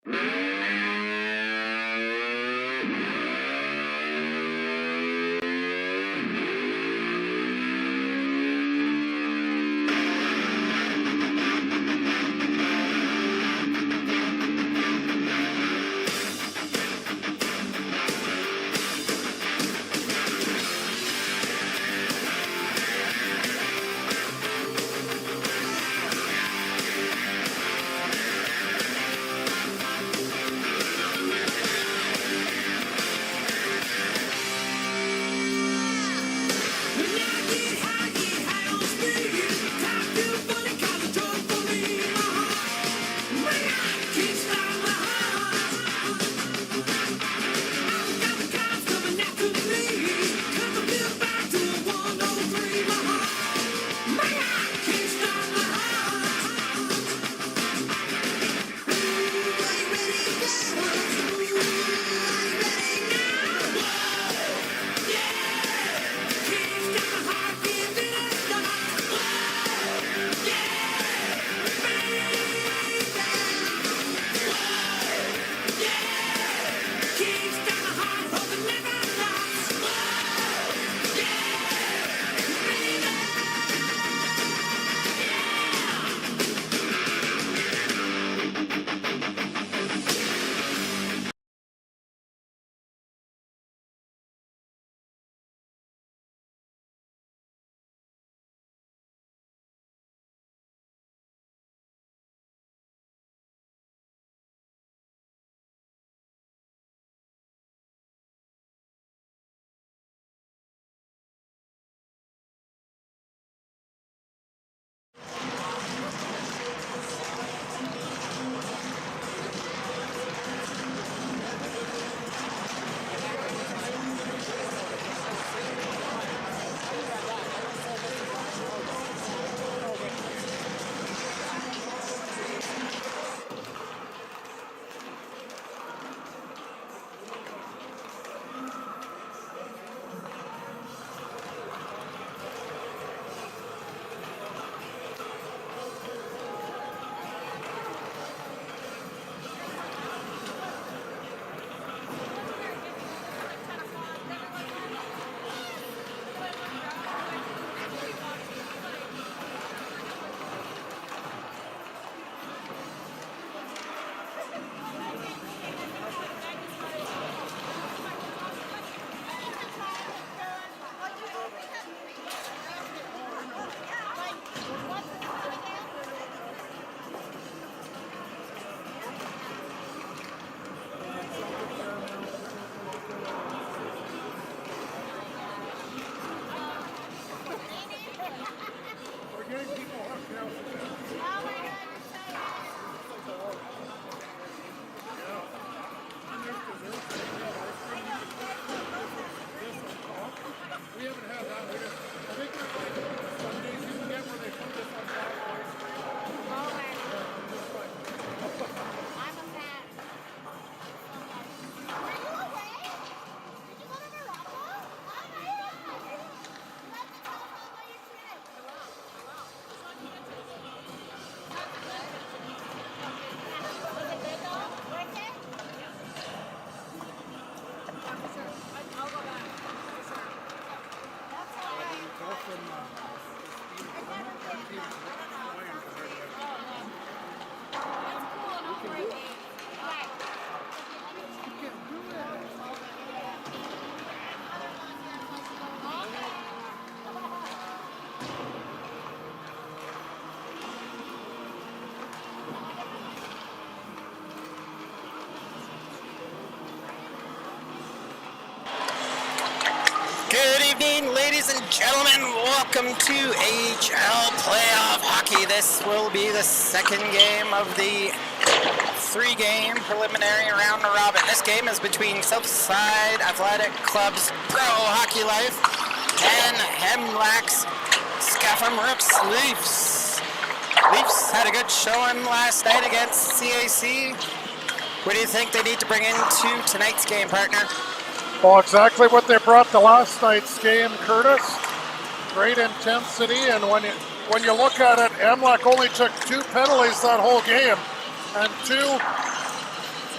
Good evening, ladies and gentlemen. Welcome to AHL Playoff Hockey. This will be the second game of the three-game preliminary round robin. This game is between Southside Athletic Club's Pro Hockey Life and MLAC Scafom-rux Leafs. Leafs had a good showing last night against CAC. What do you think they need to bring into tonight's game, partner? Well, exactly what they brought to last night's game, Curtis. Great intensity, and when you look at it, MLAC only took 2 penalties that whole game, and 2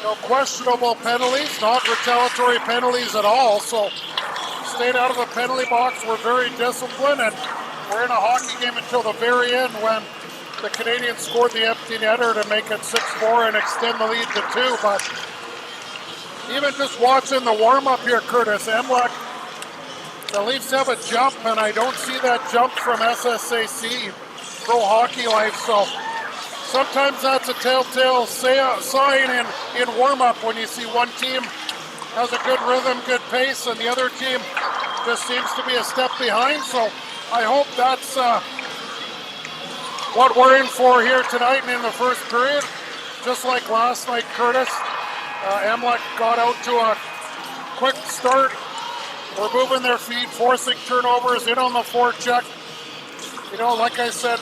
No questionable penalties, not retaliatory penalties at all. So stayed out of the penalty box. We're very disciplined, and we're in a hockey game until the very end when the Canadians scored the empty netter to make it 6-4 and extend the lead to 2. But even just watching the warm-up here, Curtis, MLAC, the Leafs have a jump, and I don't see that jump from SSAC, Pro Hockey Life. So sometimes that's a telltale sign in warm-up when you see one team has a good rhythm, good pace, and the other team just seems to be a step behind. So I hope that's what we're in for here tonight and in the first period. Just like last night, Curtis, MLAC got out to a quick start. We're moving their feet, forcing turnovers, in on the forecheck. You know, like I said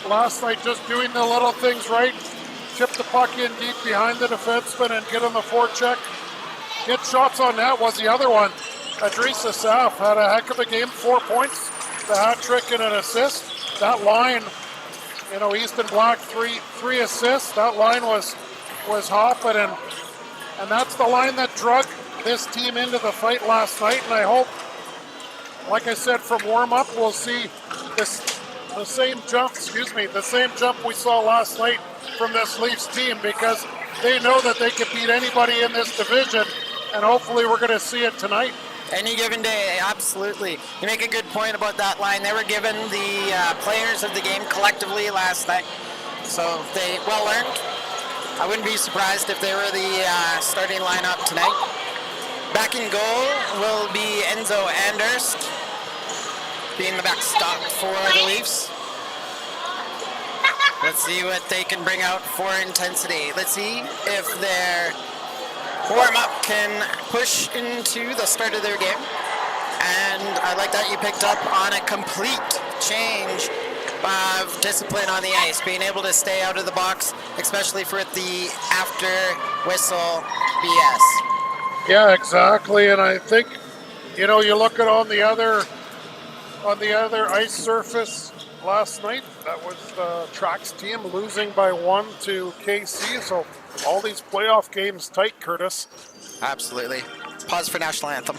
last night, just doing the little things right. Tip the puck in deep behind the defenseman and get on the forecheck. Get shots on net was the other one. SSAC had a heck of a game, 4 points, the hat trick and an assist. That line, you know, Easton Black, three assists. That line was hopping, and that's the line that drug this team into the fight last night. And I hope, like I said, from warm-up, we'll see the same jump we saw last night from this Leafs team, because they know that they can beat anybody in this division, and hopefully we're going to see it tonight. Any given day, absolutely. You make a good point about that line. They were given the players of the game collectively last night, so they well earned. I wouldn't be surprised if they were the starting lineup tonight. Back in goal will be Enzo Anderst, being the backstop for the Leafs. Let's see what they can bring out for intensity. Let's see if their warm-up can push into the start of their game. And I like that you picked up on a complete change of discipline on the ice, being able to stay out of the box, especially for the after whistle BS. Yeah, exactly. And I think, you know, you look at on the other ice surface last night, that was the Tracks team losing by 1 to KC. So all these playoff games tight, Curtis. Absolutely. Pause for national anthem.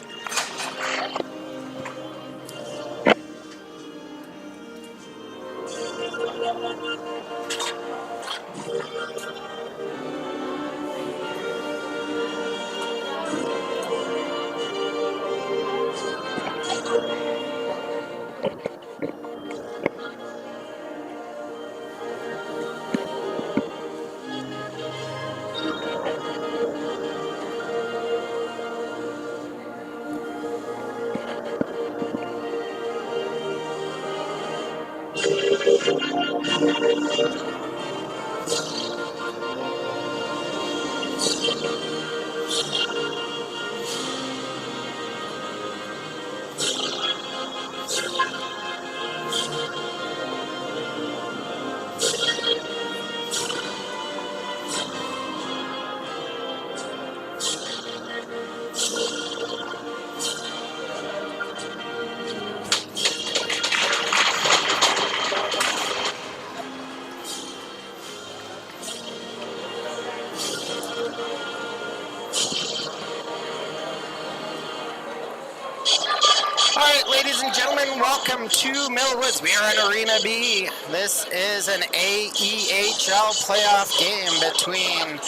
Ladies and gentlemen, welcome to Millwoods. We are in Arena B. This is an AEHL playoff game between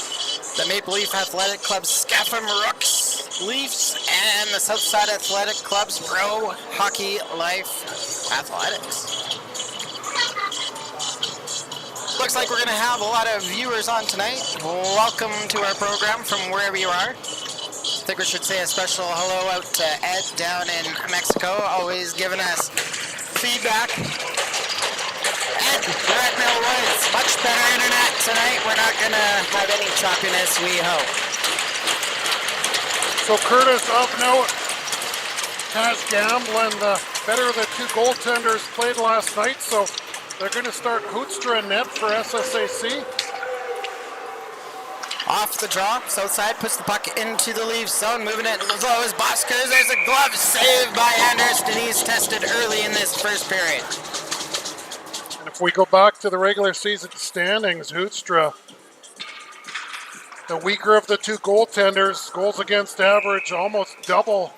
the Maple Leaf Athletic Club's Scafom-rux Leafs and the Southside Athletic Club's Pro Hockey Life Athletics. Looks like we're going to have a lot of viewers on tonight. Welcome to our program from wherever you are. I think we should say a special hello out to Ed down in Mexico, always giving us feedback. Ed, we're at Millwoods. Much better internet tonight. We're not going to have any choppiness, we hope. So Curtis, of note, Taz Gamble and the better of the two goaltenders played last night, so they're going to start Hoekstra in net for SSAC. Off the draw, Southside puts the puck into the Leafs zone, moving it as low as Boskers. There's a glove save by Anderson, and he's tested early in this first period. And if we go back to the regular season standings, Hoekstra the weaker of the two goaltenders. Goals against average almost double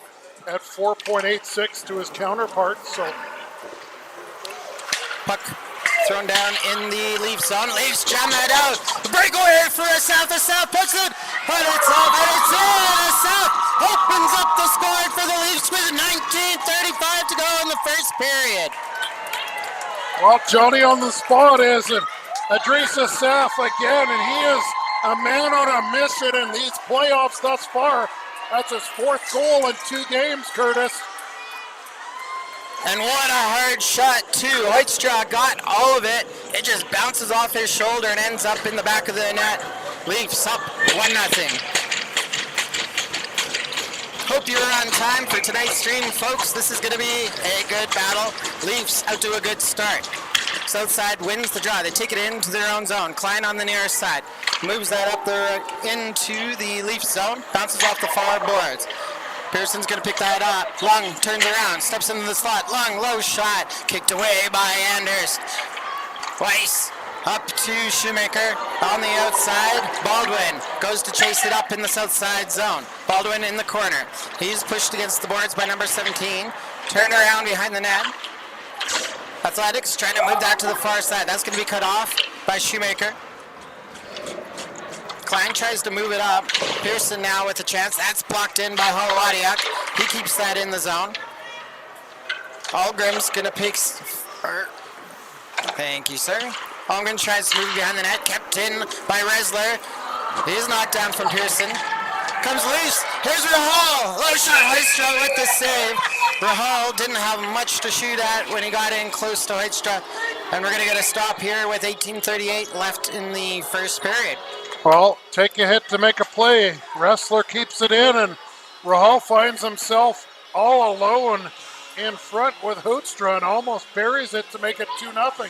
at 4.86 to his counterpart. So puck thrown down in the Leafs zone. Leafs jam that out. Breakaway for a South. The South puts it, but it's up and it's in. The South opens up the scoring for the Leafs with 19:35 to go in the first period. well, Johnny on the spot is Adrisa Saf again, and he is a man on a mission in these playoffs thus far. That's his fourth goal in 2 games, Curtis. And what a hard shot, too. Hoikstra got all of it. It just bounces off his shoulder and ends up in the back of the net. Leafs up 1-0. Hope you were on time for tonight's stream, folks. This is going to be a good battle. Leafs out to a good start. Southside wins the draw. They take it into their own zone. Klein on the near side. Moves that up there into the Leafs zone. Bounces off the far boards. Pearson's going to pick that up. Lung turns around. Steps into the slot. Lung, low shot. Kicked away by Anders. Weiss up to Shoemaker on the outside. Baldwin goes to chase it up in the south side zone. Baldwin in the corner. He's pushed against the boards by number 17. Turn around behind the net. Athletics trying to move that to the far side. That's going to be cut off by Shoemaker. Klein tries to move it up. Pearson now with a chance. That's blocked in by Holowadiak. He keeps that in the zone. Algrim's going to pick... Thank you, sir. Holmgren tries to move behind the net. Kept in by Resler. He's knocked down from Pearson. Comes loose. Here's Rahal. Low shot. Hoikstra with the save. Rahal didn't have much to shoot at when he got in close to Hoikstra. And we're going to get a stop here with 18:38 left in the first period. Well, take a hit to make a play. Wrestler keeps it in, and Rahal finds himself all alone in front with Hoekstra and almost buries it to make it 2-0.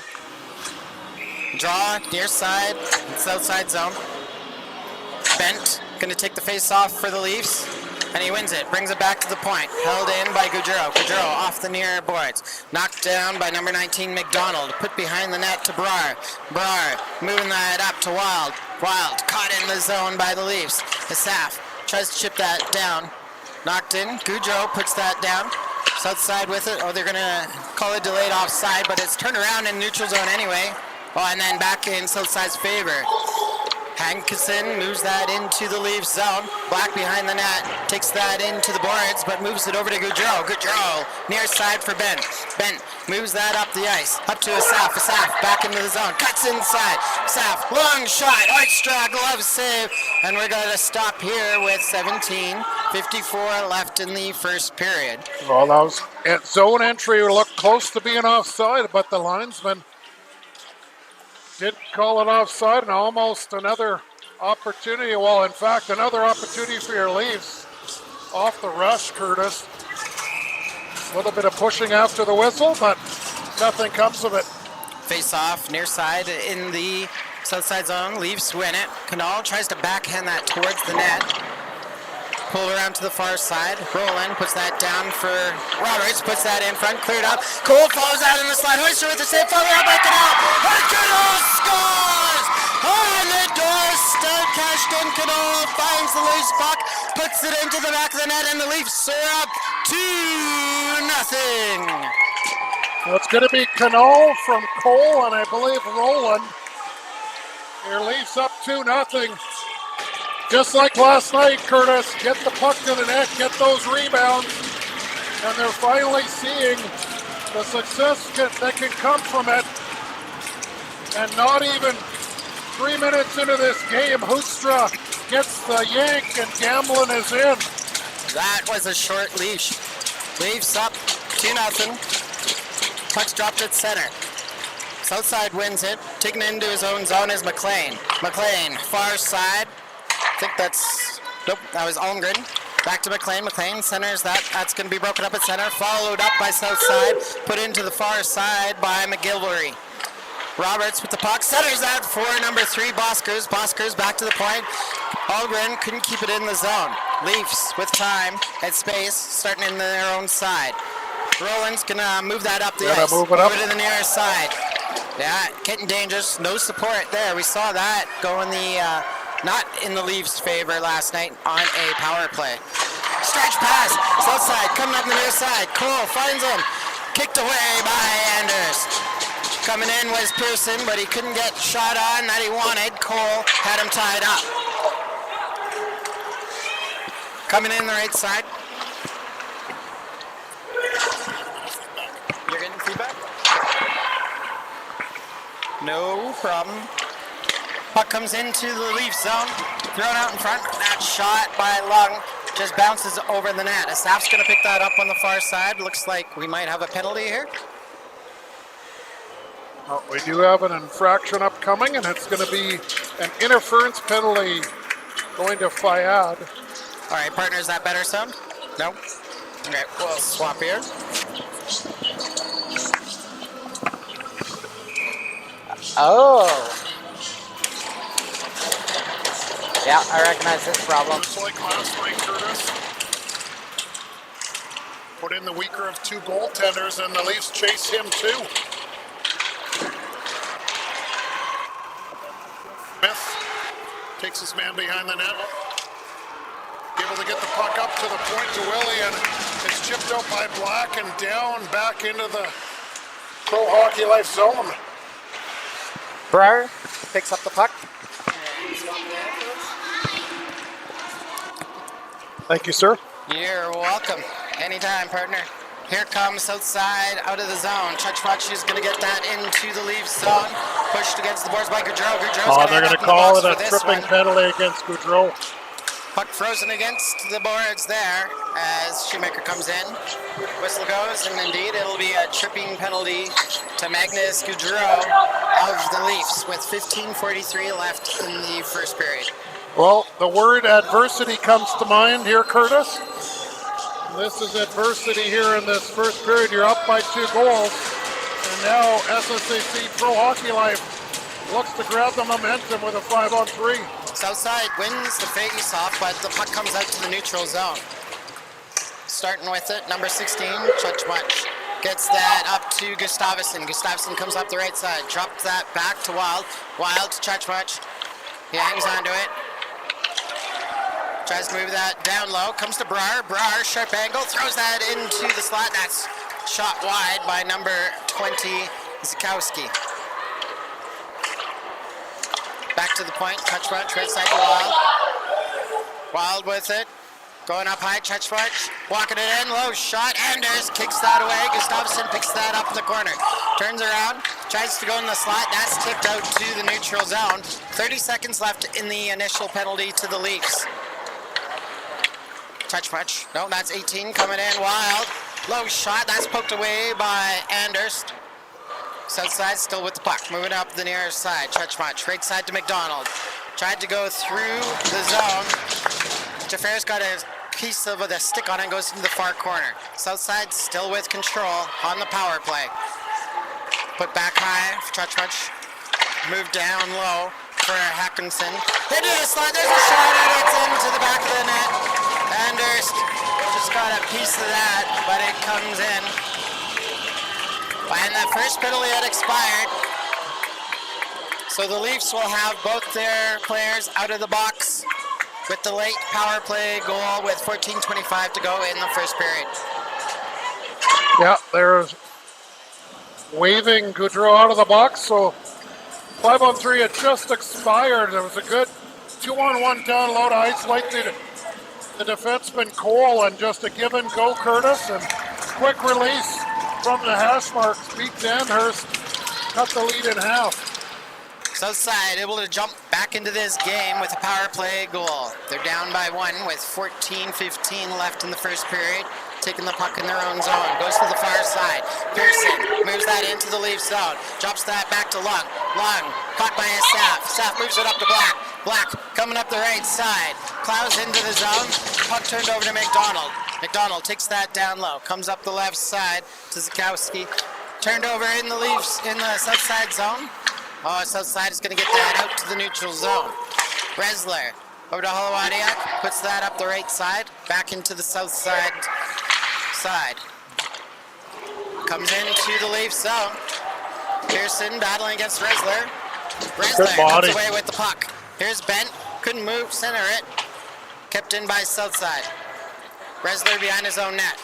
Draw, near side, south side zone. Bent, going to take the face off for the Leafs, and he wins it. Brings it back to the point. Held in by Gaudreau. Gaudreau off the near boards. Knocked down by number 19, McDonald. Put behind the net to Brar. Brar moving that up to Wild. Wild caught in the zone by the Leafs. Asaf tries to chip that down. Knocked in. Gaudreau puts that down. South side with it. Oh, they're going to call it delayed offside, but it's turned around in neutral zone anyway. Oh, and then back in south side's favor. Hankinson moves that into the Leafs zone. Black behind the net, takes that into the boards, but moves it over to Gaudreau. Gaudreau, near side for Bent. Bent moves that up the ice, up to Asaf. Asaf back into the zone, cuts inside. Asaf, long shot, Hoikstra, glove save, and we're going to stop here with 17:54 left in the first period. Well, that was at zone entry. Looked close to being offside, but the linesman didn't call it offside, and almost another opportunity. Well, in fact, another opportunity for your Leafs off the rush, Curtis. A little bit of pushing after the whistle, but nothing comes of it. Face off, near side in the south side zone. Leafs win it. Canal tries to backhand that towards the net. Pull around to the far side. Roland puts that down for Roberts. Puts that in front. Cleared up. Cole falls out in the slide. Hoikstra with the save. Followed out by Canal. And Canal scores! On the doorstep. Cashton Canal finds the loose puck. Puts it into the back of the net. And the Leafs are up 2-0. Well, it's going to be Canal from Cole and I believe Roland. Your Leafs up 2-0. Just like last night, Curtis, get the puck to the net, get those rebounds, and they're finally seeing the success that can come from it. And not even 3 minutes into this game, Hoekstra gets the yank and Gamblin is in. That was a short leash. Leafs up 2-0. Puck's dropped at center. Southside wins it. Taking it into his own zone is McLean. McLean, far side. I think that's, nope, that was Almgren. Back to McLean. McLean centers that. That's going to be broken up at center. Followed up by south side. Put into the far side by McGilvory. Roberts with the puck. Centers that for number 3, Boskers. Boskers back to the point. Almgren couldn't keep it in the zone. Leafs with time and space starting in their own side. Roland's going to move that up the ice. Move it up. Over to the near side. Yeah, getting dangerous. No support there. We saw that go in the not in the Leafs' favor last night on a power play. Stretch pass, south side, coming up the near side. Cole finds him, kicked away by Anders. Coming in was Pearson, but he couldn't get shot on that he wanted. Cole had him tied up. Coming in the right side. You're getting feedback? No problem. Puck comes into the Leaf zone, thrown out in front. That shot by Lung just bounces over the net. Asaf's going to pick that up on the far side. Looks like we might have a penalty here. Well, we do have an infraction upcoming, and it's going to be an interference penalty going to Fayad. All right, partner, is that better sound? No? Okay, we'll swap here. Oh. Yeah, I recognize this problem. Just like last night, Curtis. Put in the weaker of two goaltenders, and the Leafs chase him too. Smith takes his man behind the net. Able to get the puck up to the point to Willie, and it's chipped out by Black and down back into the Pro Hockey Life zone. Breyer picks up the puck. Thank you, sir. You're welcome. Anytime, partner. Here comes south side out of the zone. Chachmach is going to get that into the Leafs zone. Pushed against the boards by Gaudreau. Gaudreau's They're going to call it a tripping penalty against Gaudreau. Puck frozen against the boards there as Shoemaker comes in. Whistle goes, and indeed it'll be a tripping penalty to Magnus Gaudreau of the Leafs with 15:43 left in the first period. Well, the word adversity comes to mind here, Curtis. This is adversity here in this first period. You're up by 2 goals. And now SSAC Pro Hockey Life looks to grab the momentum with a 5-on-3. Southside wins the face-off, but the puck comes out to the neutral zone. Starting with it, number 16, Chachmach gets that up to Gustavsson. Gustavsson comes up the right side, drops that back to Wild. Wild to Chachmach. He hangs onto it. Tries to move that down low, comes to Brar. Brar, sharp angle, throws that into the slot. That's shot wide by number 20, Zukowski. Back to the point, Chachmach, right side to Wild. Wild with it, going up high, Chachmach, walking it in, low shot, Anders kicks that away. Gustavsson picks that up in the corner. Turns around, tries to go in the slot, that's tipped out to the neutral zone. 30 seconds left in the initial penalty to the Leafs. Chachmach, no, that's 18, coming in, Wild. Low shot, that's poked away by Anders. South side still with the puck, moving up the near side. Chachmach, right side to McDonald. Tried to go through the zone. Jafar's got a piece of the stick on it and goes into the far corner. South side still with control on the power play. Put back high for Chachmach. Move down low for Hackinson. Into the slot, there's a shot and it's into the back of the net. Anders just got a piece of that, but it comes in. And the first penalty had expired. So the Leafs will have both their players out of the box with the late power play goal with 14:25 to go in the first period. Yeah, they're waving Gaudreau out of the box, so 5-on-3 had just expired. There was a good 2-on-1 down low to isolate the defenseman Cole, and just a give and go, Curtis, and quick release from the hash marks. Beat Danhurst, cut the lead in half. Southside able to jump back into this game with a power play goal. They're down by 1 with 14:15 left in the first period. Taking the puck in their own zone. Goes to the far side. Pearson moves that into the Leaf zone. Drops that back to Lung. Lung caught by Asaf. Asaf moves it up to Black. Black coming up the right side. Plows into the zone. Puck turned over to McDonald. McDonald takes that down low. Comes up the left side to Zukowski. Turned over in the Leafs in the south side zone. Oh, south side is going to get that out to the neutral zone. Bresler over to Holowadiak. Puts that up the right side. Back into the south side. Comes into the Leaf zone. Pearson battling against Bresler. Bresler comes away with the puck. Here's Bent. couldn't move, center it. Kept in by Southside. Resler behind his own net.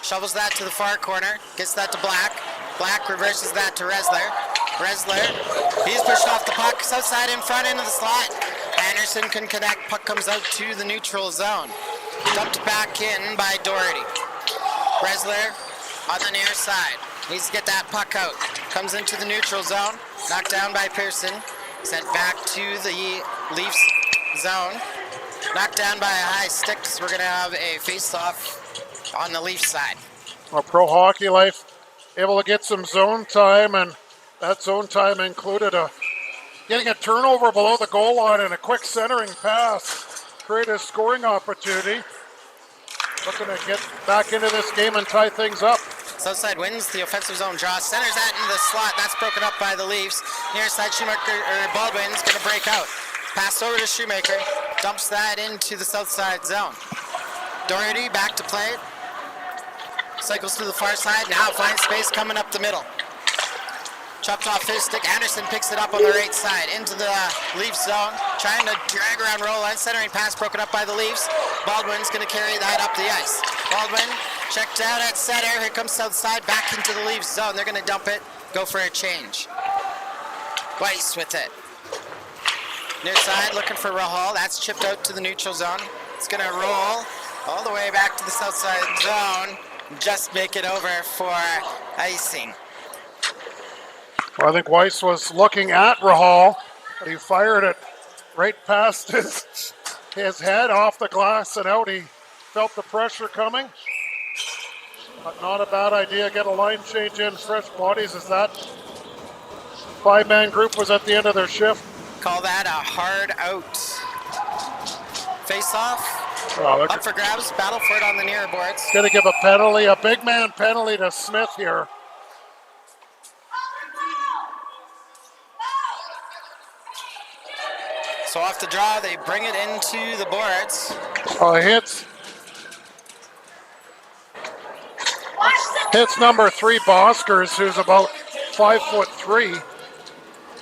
Shovels that to the far corner. Gets that to Black. Black reverses that to Resler. Resler, he's pushed off the puck. Southside in front into the slot. Anderson can connect. Puck comes out to the neutral zone. Dumped back in by Doherty. Resler on the near side. Needs to get that puck out. Comes into the neutral zone. Knocked down by Pearson. Sent back to the Leafs zone. Knocked down by a high stick. So we're going to have a face-off on the Leafs side. Well, Pro Hockey Life able to get some zone time, and that zone time included getting a turnover below the goal line and a quick centering pass. Create a scoring opportunity. Looking to get back into this game and tie things up. Southside wins the offensive zone draw. Centers that into the slot. That's broken up by the Leafs. Near side, Baldwin's going to break out. Passed over to Shoemaker. Dumps that into the south side zone. Doherty back to play. Cycles to the far side. Now finds space coming up the middle. Chopped off his stick. Anderson picks it up on the right side into the Leafs zone. Trying to drag around roll line. Centering pass broken up by the Leafs. Baldwin's going to carry that up the ice. Baldwin checked out at center. Here comes south side back into the Leafs zone. They're going to dump it. Go for a change. Weiss with it. Near side looking for Rahal. That's chipped out to the neutral zone. It's going to roll all the way back to the south side zone. Just make it over for icing. Well, I think Weiss was looking at Rahal, but he fired it right past his head off the glass and out. He felt the pressure coming. But not a bad idea. Get a line change in, fresh bodies, as that five-man group was at the end of their shift. Call that a hard out. Face off. Oh, up for grabs. Battle for it on the near boards. Going to give a penalty, a big man penalty to Smith here. So off the draw, they bring it into the boards. Hits number 3, Boskers, who's about 5'3".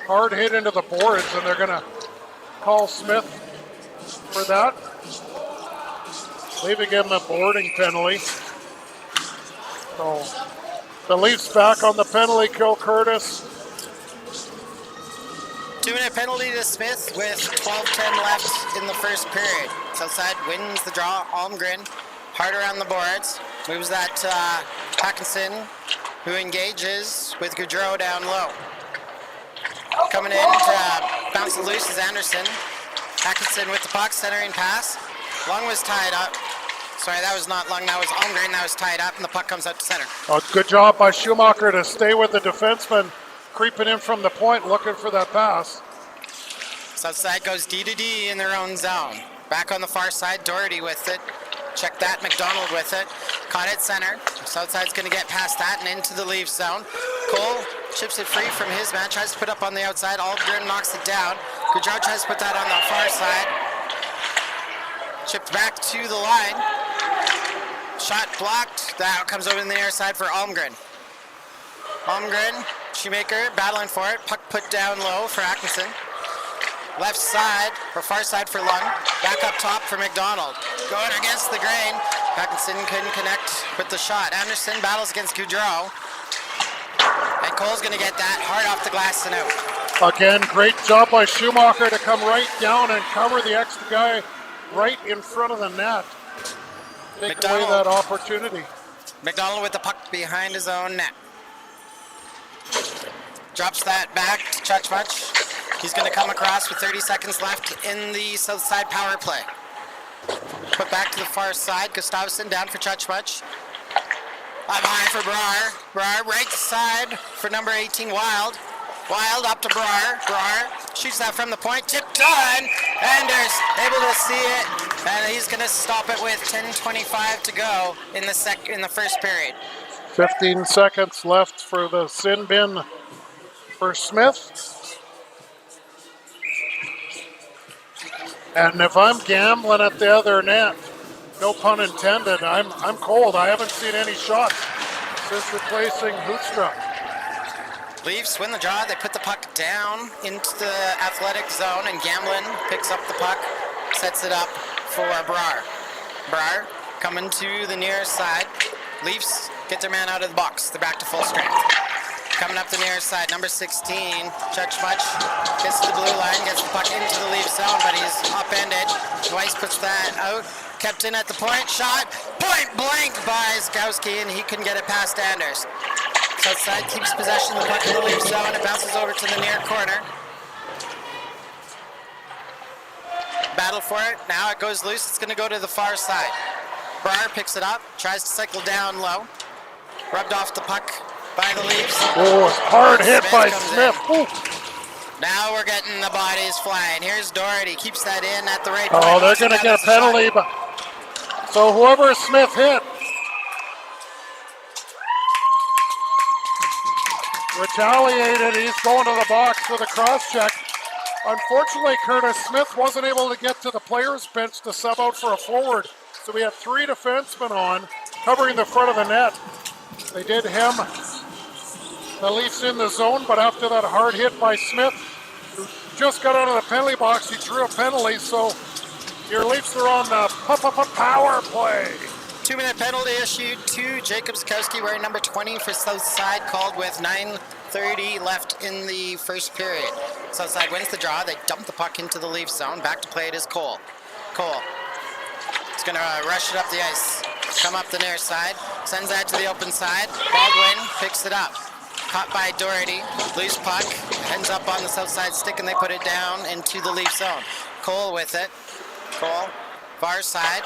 Hard hit into the boards, and they're going to call Smith for that, leaving him a boarding penalty. So the Leafs back on the penalty kill, Curtis. 2-minute penalty to Smith with 12:10 left in the first period. Southside wins the draw. Almgren hard around the boards. Moves that to Hackinson, who engages with Gaudreau down low. Coming in to bounce it loose is Anderson. Hackinson with the puck, centering pass. Lung was tied up. Sorry, that was not Lung, that was Almgren. That was tied up, and the puck comes out to center. Oh, good job by Schumacher to stay with the defenseman, creeping in from the point, looking for that pass. Southside goes D to D in their own zone. Back on the far side, Doherty with it. Check that, McDonald with it. Caught at center. Southside's going to get past that and into the Leafs zone. Cole chips it free from his man, tries to put up on the outside. Almgren knocks it down. Gaudreau tries to put that on the far side. Chipped back to the line. Shot blocked. That comes over in the air side for Almgren. Almgren, Shoemaker battling for it. Puck put down low for Atkinson. Left side, or far side for Lung. Back up top for McDonald. Going against the grain. Atkinson couldn't connect with the shot. Anderson battles against Gaudreau. And Cole's going to get that hard off the glass and out. Again, great job by Schumacher to come right down and cover the extra guy right in front of the net. Take away that opportunity. McDonald with the puck behind his own net. Drops that back to Chuchmuch. He's going to come across with 30 seconds left in the south side power play. Put back to the far side. Gustafsson down for Chuchmuch. Up high for Brar. Brar right side for number 18, Wild. Wild up to Brar. Brar shoots that from the point. Tipped on. Anders able to see it. And he's going to stop it with 10:25 to go in the first period. 15 seconds left for the sin bin for Smith. And if I'm gambling at the other net, no pun intended, I'm cold. I haven't seen any shots since replacing Hoekstra. Leafs win the draw. They put the puck down into the athletic zone, and Gamblin picks up the puck sets it up for Brar. Brar coming to the near side. Leafs get their man out of the box. They're back to full strength. Coming up the near side, number 16, Chutchmuch gets to the blue line, gets the puck into the Leaf zone, but he's upended. Weiss puts that out, kept in at the point, shot, point blank by Zgowski, and he couldn't get it past Anders. Southside keeps possession of the puck in the Leaf zone, it bounces over to the near corner. Battle for it, now it goes loose, it's gonna go to the far side. Brar picks it up, tries to cycle down low, rubbed off the puck by the Leafs. Oh, hard hit by Smith. Now we're getting the bodies flying. Here's Doherty, keeps that in at the right point. Oh, they're going to get a penalty. But so whoever Smith hit, retaliated. He's going to the box for the cross check. Unfortunately, Curtis Smith wasn't able to get to the players' bench to sub out for a forward. So we had 3 defensemen on, covering the front of the net. They did hem the Leafs in the zone, but after that hard hit by Smith, who just got out of the penalty box, he drew a penalty, so your Leafs are on the power play. 2-minute penalty issued to Jacob Zgowski, wearing number 20 for Southside, called with 9:30 left in the first period. Southside wins the draw, they dump the puck into the Leafs zone, back to play it is Cole. Cole is gonna rush it up the ice, come up the near side, sends that to the open side, Baldwin picks it up. Caught by Doherty, loose puck, ends up on the south side stick and they put it down into the Leaf zone. Cole with it. Cole, far side.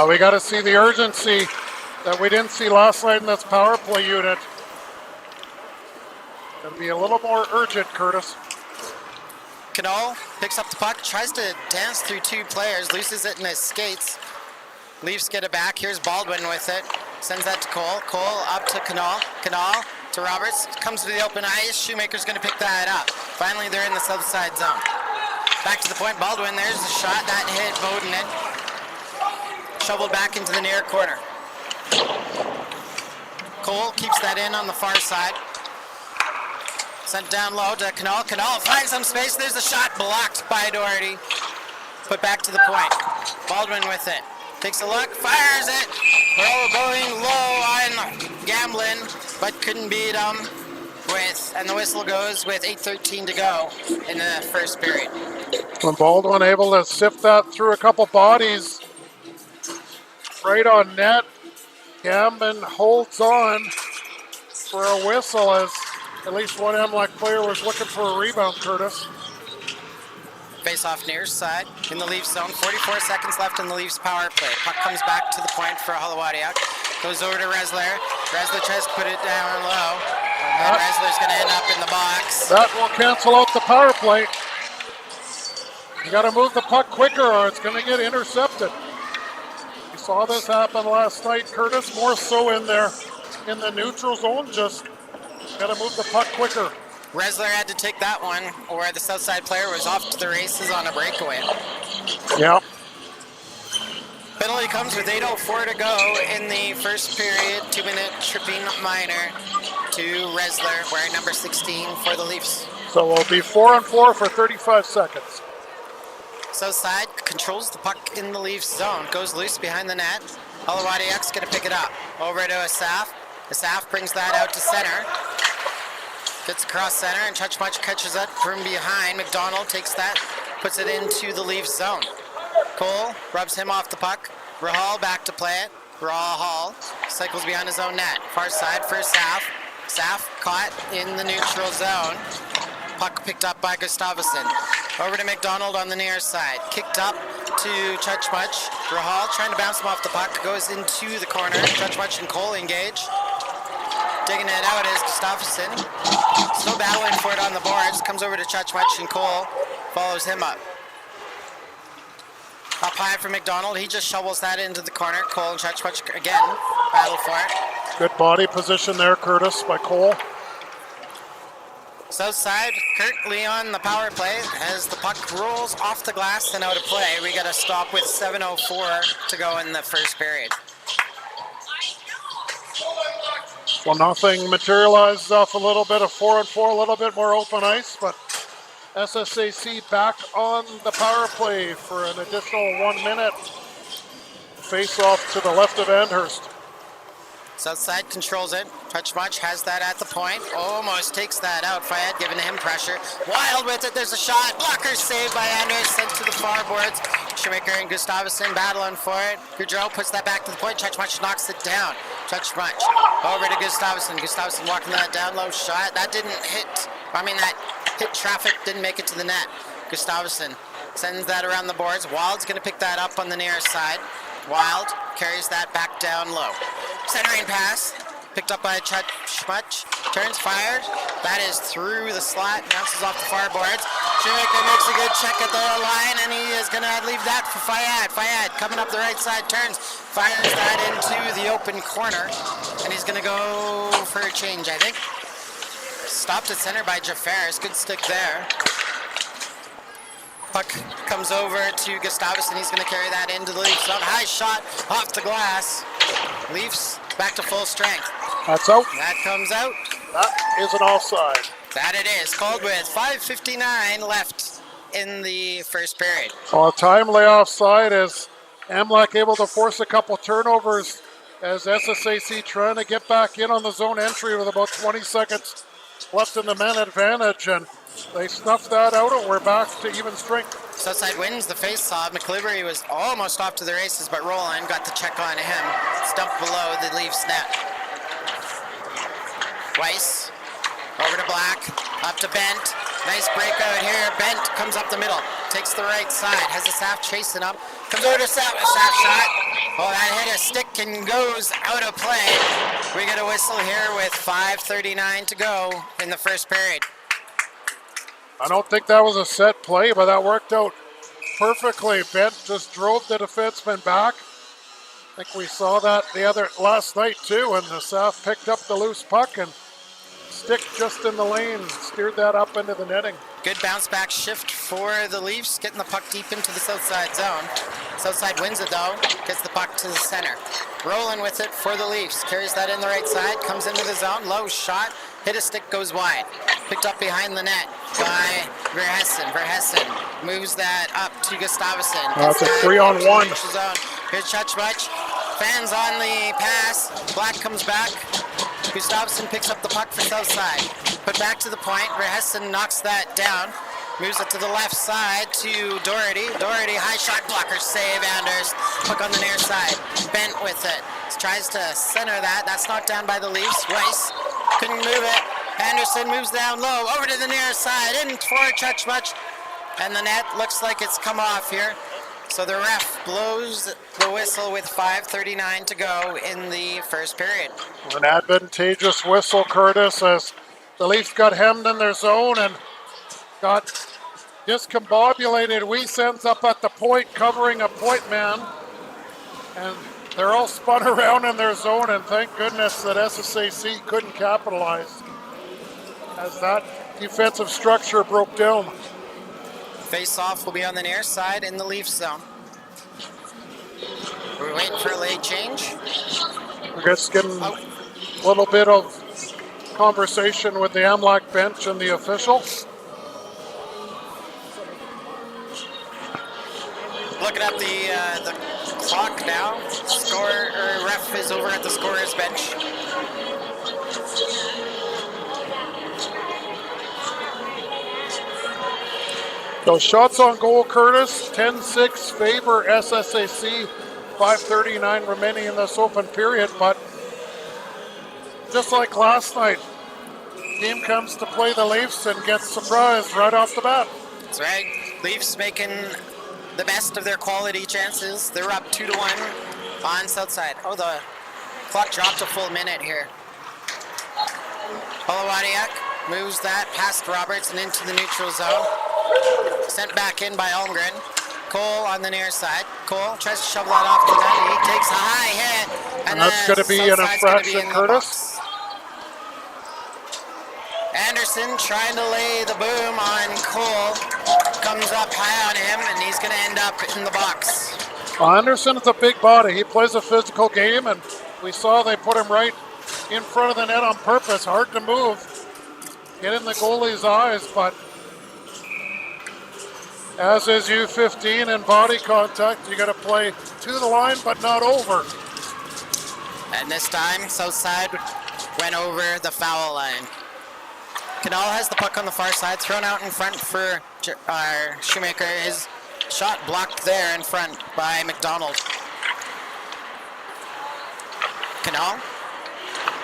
We got to see the urgency that we didn't see last night in this power play unit. Got to be a little more urgent, Curtis. Cano picks up the puck, tries to dance through 2 players, loses it in his skates. Leafs get it back. Here's Baldwin with it. Sends that to Cole. Cole up to Canal. Canal to Roberts. Comes to the open ice. Shoemaker's going to pick that up. Finally, they're in the south side zone. Back to the point. Baldwin, there's the shot. That hit Bowden it. Shoveled back into the near corner. Cole keeps that in on the far side. Sent down low to Canal. Canal finds some space. There's a shot blocked by Doherty. Put back to the point. Baldwin with it. Takes a look, fires it. We're going low on Gamblin, but couldn't beat him and the whistle goes with 8:13 to go in the first period. When Baldwin able to sift that through a couple bodies, right on net, Gamblin holds on for a whistle as at least one MLAC player was looking for a rebound, Curtis. Face off near side in the Leafs zone. 44 seconds left in the Leafs power play. Puck comes back to the point for Holowadiuk. Goes over to Resler. Resler tries to put it down low. And Resler's going to end up in the box. That will cancel out the power play. You got to move the puck quicker or it's going to get intercepted. You saw this happen last night, Curtis, more so in the neutral zone. Just got to move the puck quicker. Resler had to take that one, or the south side player was off to the races on a breakaway. Yeah. Penalty comes with 8:04 to go in the first period. 2-minute tripping minor to Resler, wearing number 16 for the Leafs. So we'll be 4-on-4 for 35 seconds. South side controls the puck in the Leafs zone. Goes loose behind the net. Holowadiuk's going to pick it up. Over to Asaf. Asaf brings that out to center. Gets across center and Chutchmuch catches that from behind. McDonald takes that, puts it into the Leafs zone. Cole rubs him off the puck. Rahal back to play it. Rahal cycles behind his own net. Far side for Saf. Saf caught in the neutral zone. Puck picked up by Gustafsson. Over to McDonald on the near side. Kicked up to Chutchmuch. Rahal trying to bounce him off the puck. Goes into the corner. Chutchmuch and Cole engage. Digging it out is Gustafsson. Still battling for it on the boards. Comes over to Chutchmuch and Cole follows him up. Up high for McDonald. He just shovels that into the corner. Cole and Chutchmuch again battle for it. Good body position there, Curtis, by Cole. South side currently on the power play as the puck rolls off the glass and out of play. We got to stop with 7:04 to go in the first period. Well, nothing materializes off a little bit of 4-on-4, a little bit more open ice, but SSAC back on the power play for an additional 1 minute. Face off to the left of Andhurst. Southside controls it. Touch much has that at the point. Almost takes that out. Fayed giving him pressure. Wild with it. There's a shot. Blocker saved by Anders. Sent to the far boards. Shoemaker and Gustavsson battling for it. Goudreau puts that back to the point. Touch much knocks it down. Touch much over to Gustavsson. Gustavsson walking that down low shot. That didn't hit. That hit traffic. Didn't make it to the net. Gustavsson sends that around the boards. Wild's going to pick that up on the near side. Wild carries that back down low. Centering pass, picked up by Schmutch, turns, fired. That is through the slot, bounces off the far boards. Shoemaker makes a good check at the line, and he is going to leave that for Fayed. Fayed coming up the right side, turns, fires that into the open corner, and he's going to go for a change, I think. Stopped at center by Jafaris, good stick there. Puck comes over to Gustavsson. He's going to carry that into the Leafs. High shot off the glass. Leafs back to full strength. That's out. That comes out. That is an offside. That it is. Called with 5:59 left in the first period. Well, timely offside as MLAC able to force a couple turnovers as SSAC trying to get back in on the zone entry with about 20 seconds left in the man advantage, and they snuffed that out, and we're back to even strength. Southside wins the face-off. McClivery was almost off to the races, but Roland got the check on him. Stumped below the Leafs net. Weiss over to Black, up to Bent. Nice breakout here. Bent comes up the middle, takes the right side, has the Saf chasing up. Comes over to Saf, a Saf shot. Oh, that hit a stick and goes out of play. We get a whistle here with 5:39 to go in the first period. I don't think that was a set play, but that worked out perfectly. Bent just drove the defenseman back. I think we saw that last night too, and the South picked up the loose puck and stick just in the lane, steered that up into the netting. Good bounce back shift for the Leafs, getting the puck deep into the Southside zone. Southside wins it though, gets the puck to the center. Rolling with it for the Leafs, carries that in the right side, comes into the zone, low shot, hit a stick, goes wide. Picked up behind the net by Verhessen. Verhessen moves that up to Gustavsson. That's a 3-on-1. Here's Chachmach. Fans on the pass. Black comes back. Gustavsson picks up the puck for Southside. Put back to the point. Verhessen knocks that down. Moves it to the left side to Doherty. Doherty, high shot, blocker save, Anders. Puck on the near side. Bent with it. Tries to center that. That's knocked down by the Leafs. Weiss couldn't move it. Anderson moves down low, over to the near side, in for Chachmach. And the net looks like it's come off here. So the ref blows the whistle with 5:39 to go in the first period. An advantageous whistle, Curtis, as the Leafs got hemmed in their zone and got discombobulated. Weiss ends up at the point covering a point man, and they're all spun around in their zone, and thank goodness that SSAC couldn't capitalize as that defensive structure broke down. Face-off will be on the near side in the Leafs zone. We're waiting for a late change. We're just getting a little bit of conversation with the MLAC bench and the officials. Looking at the clock now. Ref is over at the scorer's bench. So shots on goal, Curtis, 10-6 favor SSAC, 5:39 remaining in this open period, but just like last night, team comes to play the Leafs and gets surprised right off the bat. That's right. Leafs making the best of their quality chances. They're up 2-1 on Southside. Oh, the clock dropped a full minute here. Holowadiak moves that past Roberts and into the neutral zone. Sent back in by Almgren. Cole on the near side. Cole tries to shovel that off the net. He takes a high hit. And that's going to be an infraction, Curtis. Anderson trying to lay the boom on Cole. Comes up high on him, and he's going to end up in the box. Well, Anderson is a big body. He plays a physical game, and we saw they put him right in front of the net on purpose. Hard to move. Get in the goalie's eyes, but As is U15 in body contact. You got to play to the line, but not over. And this time, Southside went over the foul line. Canal has the puck on the far side, thrown out in front for Shoemaker. His shot blocked there in front by McDonald. Canal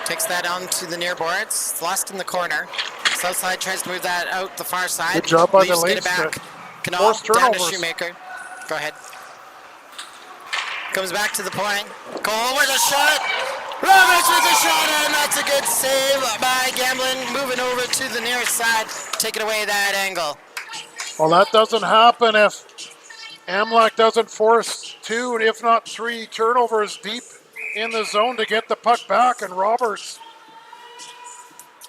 takes that on to the near boards. It's lost in the corner. Southside tries to move that out the far side. Good job by the Leafs get it Leafs. back. Canal down to turnovers. Shoemaker. Go ahead. Comes back to the point. Cole with a shot. Roberts with a shot, and that's a good save by Gamblin. Moving over to the near side, taking away that angle. Well, that doesn't happen if MLAC doesn't force 2, if not 3 turnovers deep in the zone to get the puck back. And Roberts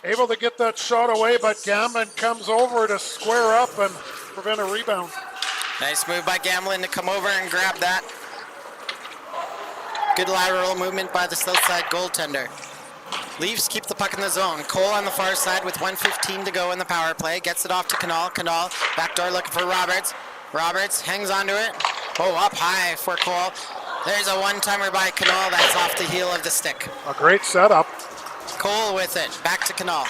able to get that shot away, but Gamblin comes over to square up and prevent a rebound. Nice move by Gamblin to come over and grab that. Good lateral movement by the Southside goaltender. Leafs keep the puck in the zone. Cole on the far side with 1:15 to go in the power play. Gets it off to Canal. Canal, backdoor looking for Roberts. Roberts hangs onto it. Oh, up high for Cole. There's a one-timer by Canal. That's off the heel of the stick. A great setup. Cole with it. Back to Canal.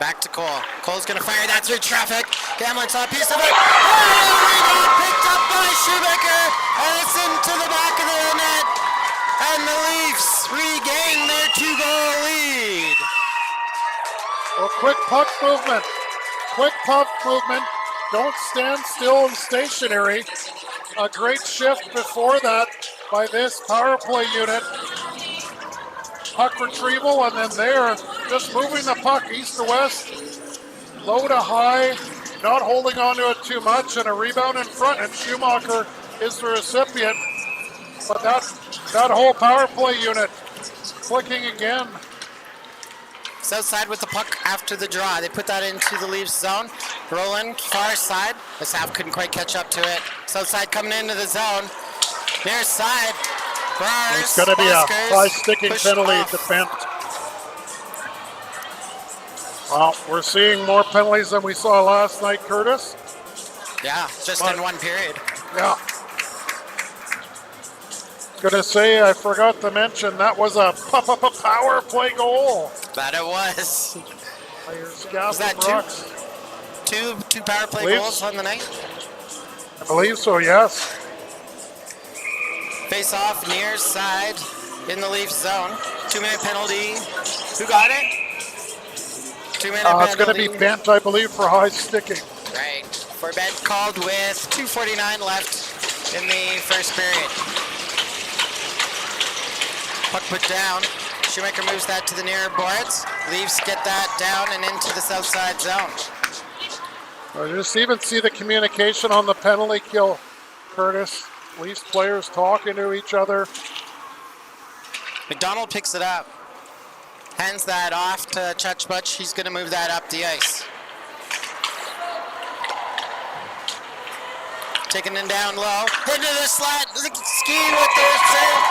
Back to Cole. Cole's going to fire that through traffic. Gamblin saw a piece of it. Oh, rebound picked up by Shoemaker. And it's into the back of the net. And the Leafs regain their 2-goal lead. Well, quick puck movement. Quick puck movement. Don't stand still and stationary. A great shift before that by this power play unit. Puck retrieval, and then there, just moving the puck east to west, low to high, not holding on to it too much, and a rebound in front, and Schumacher is the recipient. But that whole power play unit clicking again. Southside with the puck after the draw. They put that into the Leafs zone. Rolling far side. The South couldn't quite catch up to it. Southside coming into the zone. Near side. Brars, It's going to be a high sticking penalty off. to Bent. Well, we're seeing more penalties than we saw last night, Curtis. Yeah, just in one period. Yeah. Gonna say, I forgot to mention, that was a power play goal. That it was. Was that two power play Leafs? goals on the night? I believe so, yes. Face off near side in the Leafs zone. 2-minute penalty. Who got it? 2-minute penalty. It's going to be Bent, I believe, for high sticking. Right. For Bent called with 2:49 left in the first period. Puck put down. Shoemaker moves that to the near boards. Leafs get that down and into the south side zone. I just even see the communication on the penalty kill, Curtis. Leafs players talking to each other. McDonald picks it up. Hands that off to Chutch. He's going to move that up the ice. Taking it down low. Into the slot. Ski with the save.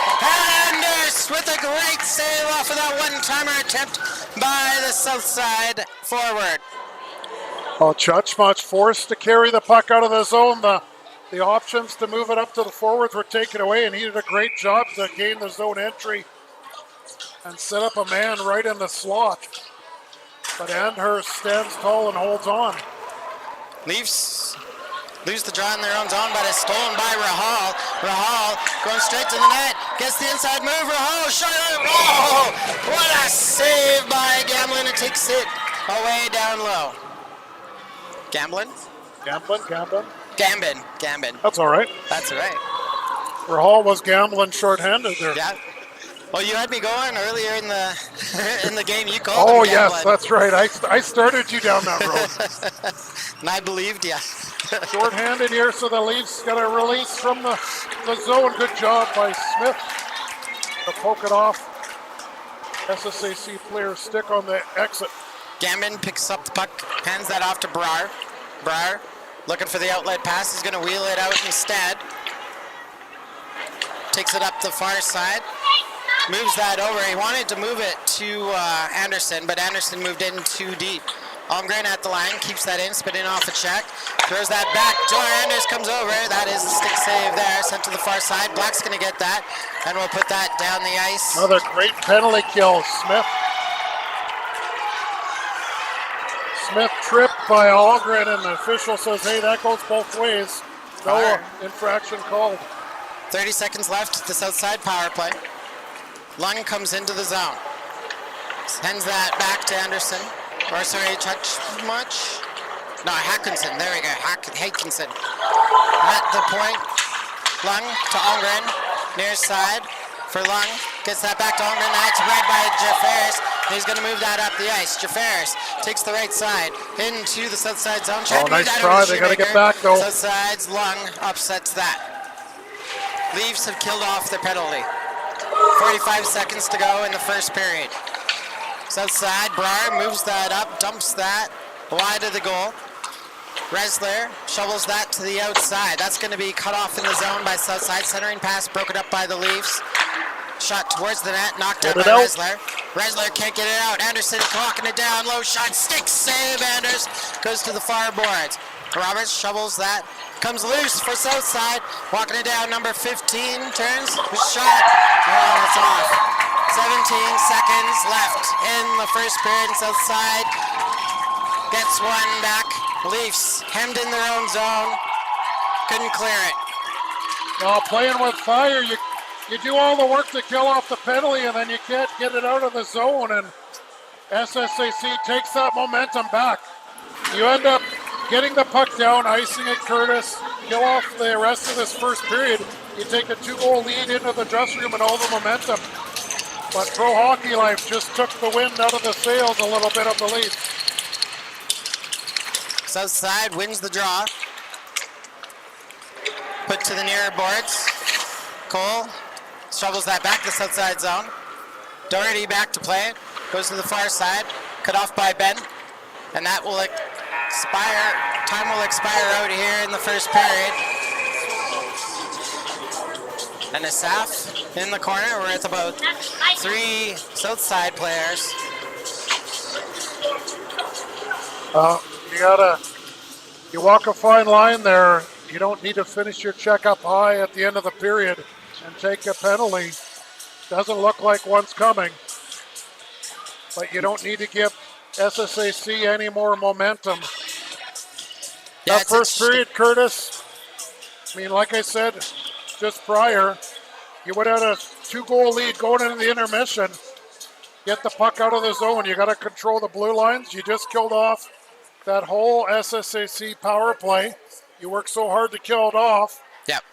Anders with a great save off of that one-timer attempt by the south side forward. Well, Chutch forced to carry the puck out of the zone. The options to move it up to the forwards were taken away, and he did a great job to gain the zone entry and set up a man right in the slot. But Andhurst stands tall and holds on. Leafs lose the draw in their own zone, but it's stolen by Rahal. Rahal going straight to the net. Gets the inside move. Rahal shot it. Oh, what a save by Gamblin. It takes it away down low. Gamblin? Gambin. That's all right. That's right. Rahal was gambling shorthanded there. Yeah. Well, you had me going earlier in the in the game. You called Oh, him yes, Gamblin. that's right. I started you down that road. And I believed you. Shorthanded here, so the Leafs got a release from the zone. Good job by Smith to poke it off. SSAC player stick on the exit. Gambin picks up the puck, hands that off to Brar. Brar looking for the outlet pass. He's going to wheel it out instead. Takes it up the far side. Moves that over. He wanted to move it to Anderson, but Anderson moved in too deep. Holmgren at the line, keeps that in, spinning off a check. Throws that back. Joe Anders comes over. That is a stick save there, sent to the far side. Black's going to get that, and we'll put that down the ice. Another great penalty kill, Smith. Smith tripped by Holmgren, and the official says, hey, that goes both ways. No infraction called. 30 seconds left, the south side power play. Lung comes into the zone. Sends that back to Anderson. Or sorry, touch much? No, Hackinson, there we go, Hackinson. At the point, Lung to Holmgren, near side for Lung. Gets that back to Holmgren, that's read by Jaffaris. He's gonna move that up the ice. Jaffaris takes the right side into the south side zone. Nice try, they gotta get back though. South side's Lung upsets that. Leafs have killed off their penalty. 45 seconds to go in the first period. South side, Brar moves that up, dumps that wide of the goal. Resler shovels that to the outside. That's going to be cut off in the zone by south side. Centering pass broken up by the Leafs. Shot towards the net, knocked out by Resler. Resler can't get it out. Anderson clocking it down, low shot, stick save. Anders goes to the far boards. Roberts shovels that, comes loose for south side. Walking it down, number 15 turns, shot. Oh, it's off. 17 seconds left in the first period. South side gets one back. Leafs hemmed in their own zone. Couldn't clear it. Well, playing with fire, you do all the work to kill off the penalty, and then you can't get it out of the zone, and SSAC takes that momentum back. You end up getting the puck down, icing it, Curtis, kill off the rest of this first period. You take a 2-goal lead into the dressing room and all the momentum. But Pro Hockey Life just took the wind out of the sails a little bit of the Leafs. South side wins the draw. Put to the nearer boards. Cole shovels that back to the south side zone. Doherty back to play it. Goes to the far side. Cut off by Ben. And that will expire. Time will expire out here in the first period. And Asaf in the corner. We're at about 3 south side players. You walk a fine line there. You don't need to finish your check up high at the end of the period and take a penalty. Doesn't look like one's coming. But you don't need to give SSAC any more momentum. Yeah, that first period, Curtis, I mean, like I said just prior, you would have had a 2-goal lead going into the intermission. Get the puck out of the zone. You got to control the blue lines. You just killed off that whole SSAC power play. You work so hard to kill it off. Yep.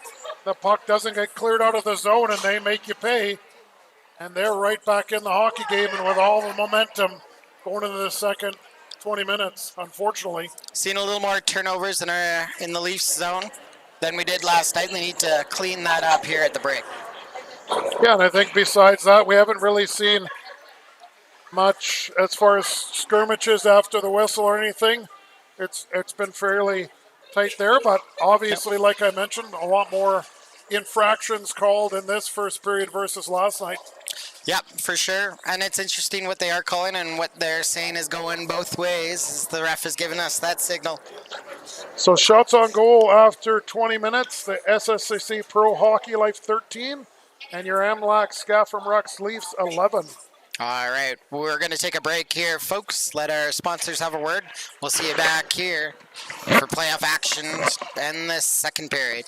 The puck doesn't get cleared out of the zone, and they make you pay. And they're right back in the hockey game, and with all the momentum going into the second 20 minutes, unfortunately. Seen a little more turnovers in the Leafs zone than we did last night. We need to clean that up here at the break. Yeah, and I think besides that, we haven't really seen much as far as skirmishes after the whistle or anything. It's been fairly tight there, but obviously, like I mentioned, a lot more infractions called in this first period versus last night. Yep, for sure. And it's interesting what they are calling and what they're saying is going both ways, as the ref has given us that signal. So shots on goal after 20 minutes, the SSAC Pro Hockey Life 13, and your MLAC Scafom-rux Leafs 11. All right, we're going to take a break here, folks. Let our sponsors have a word. We'll see you back here for playoff action in this second period.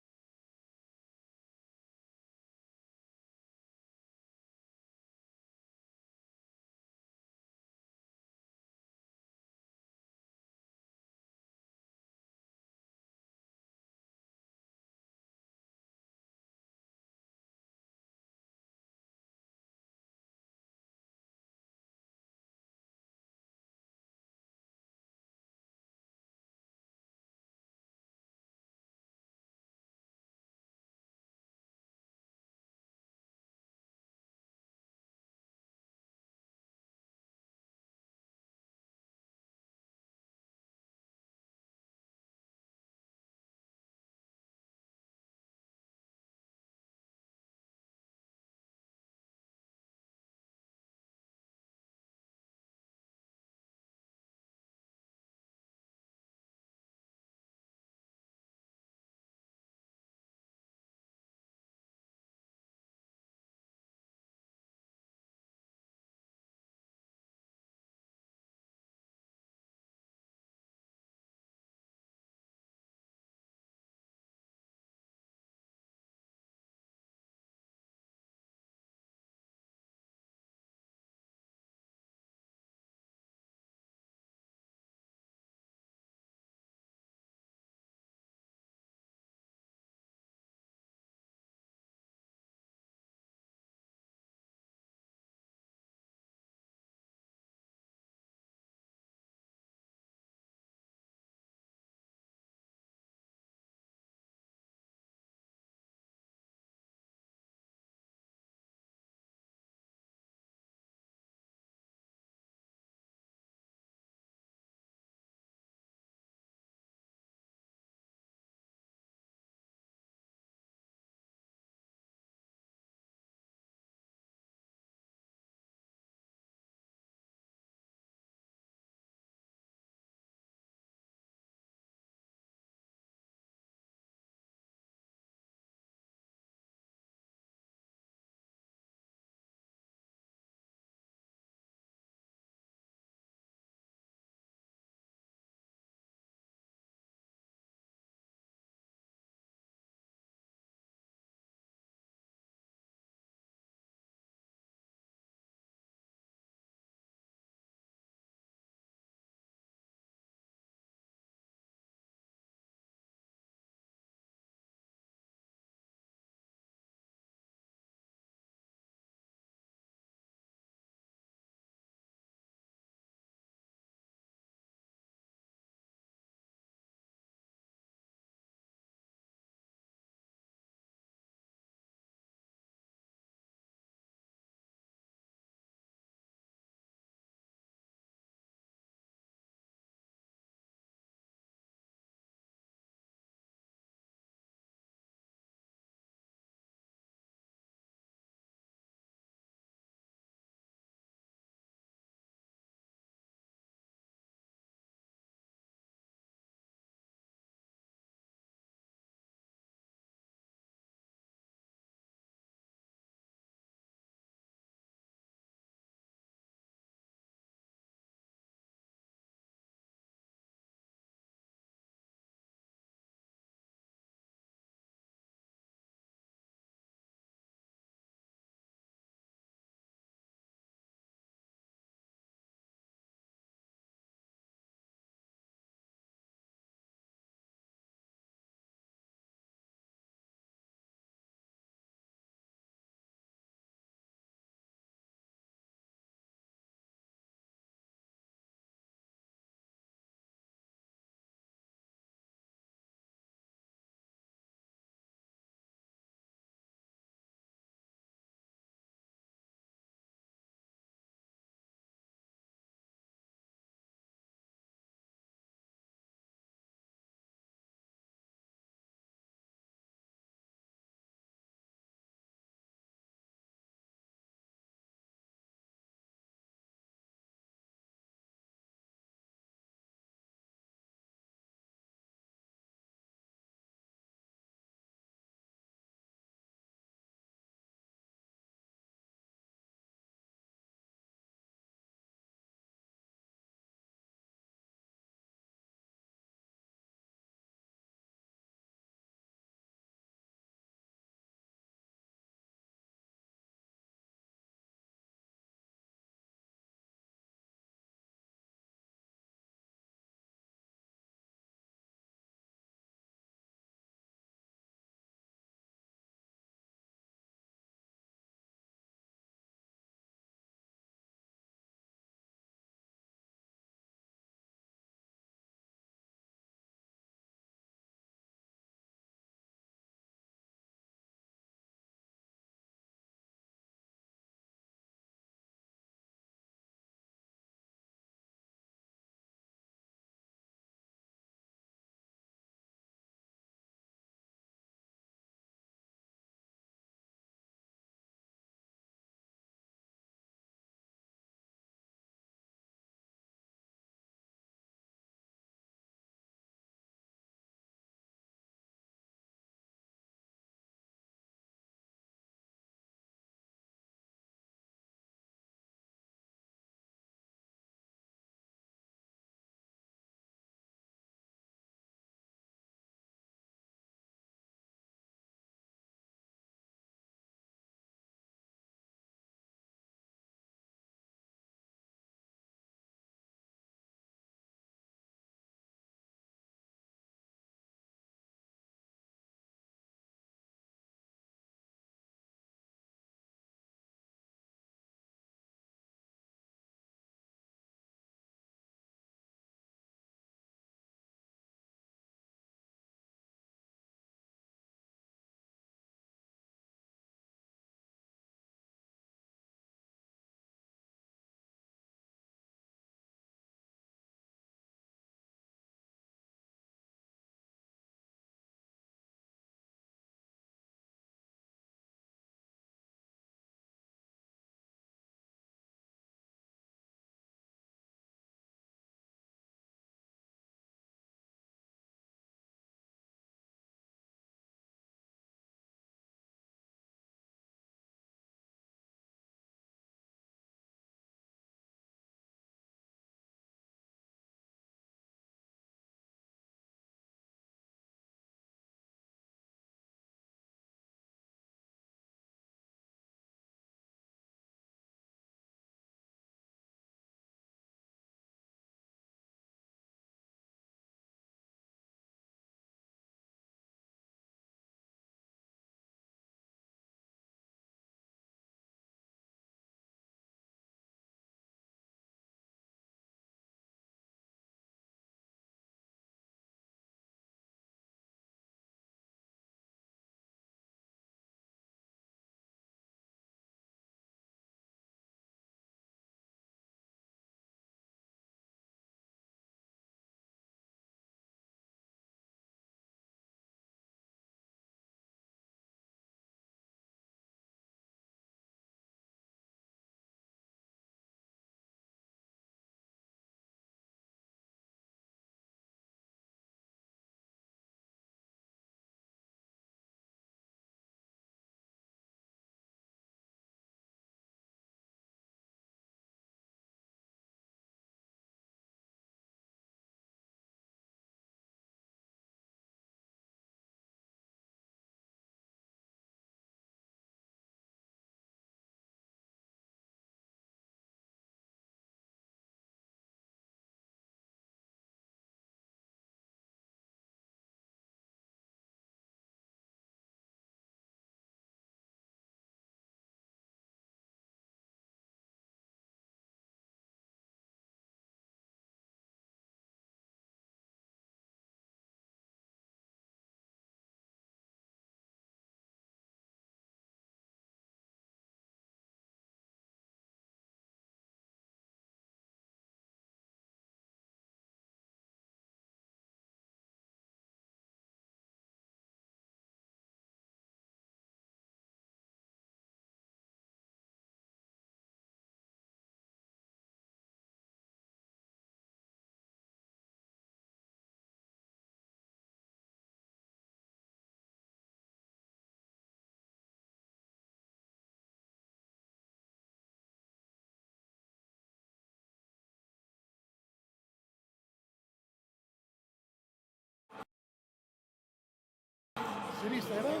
Did he say that?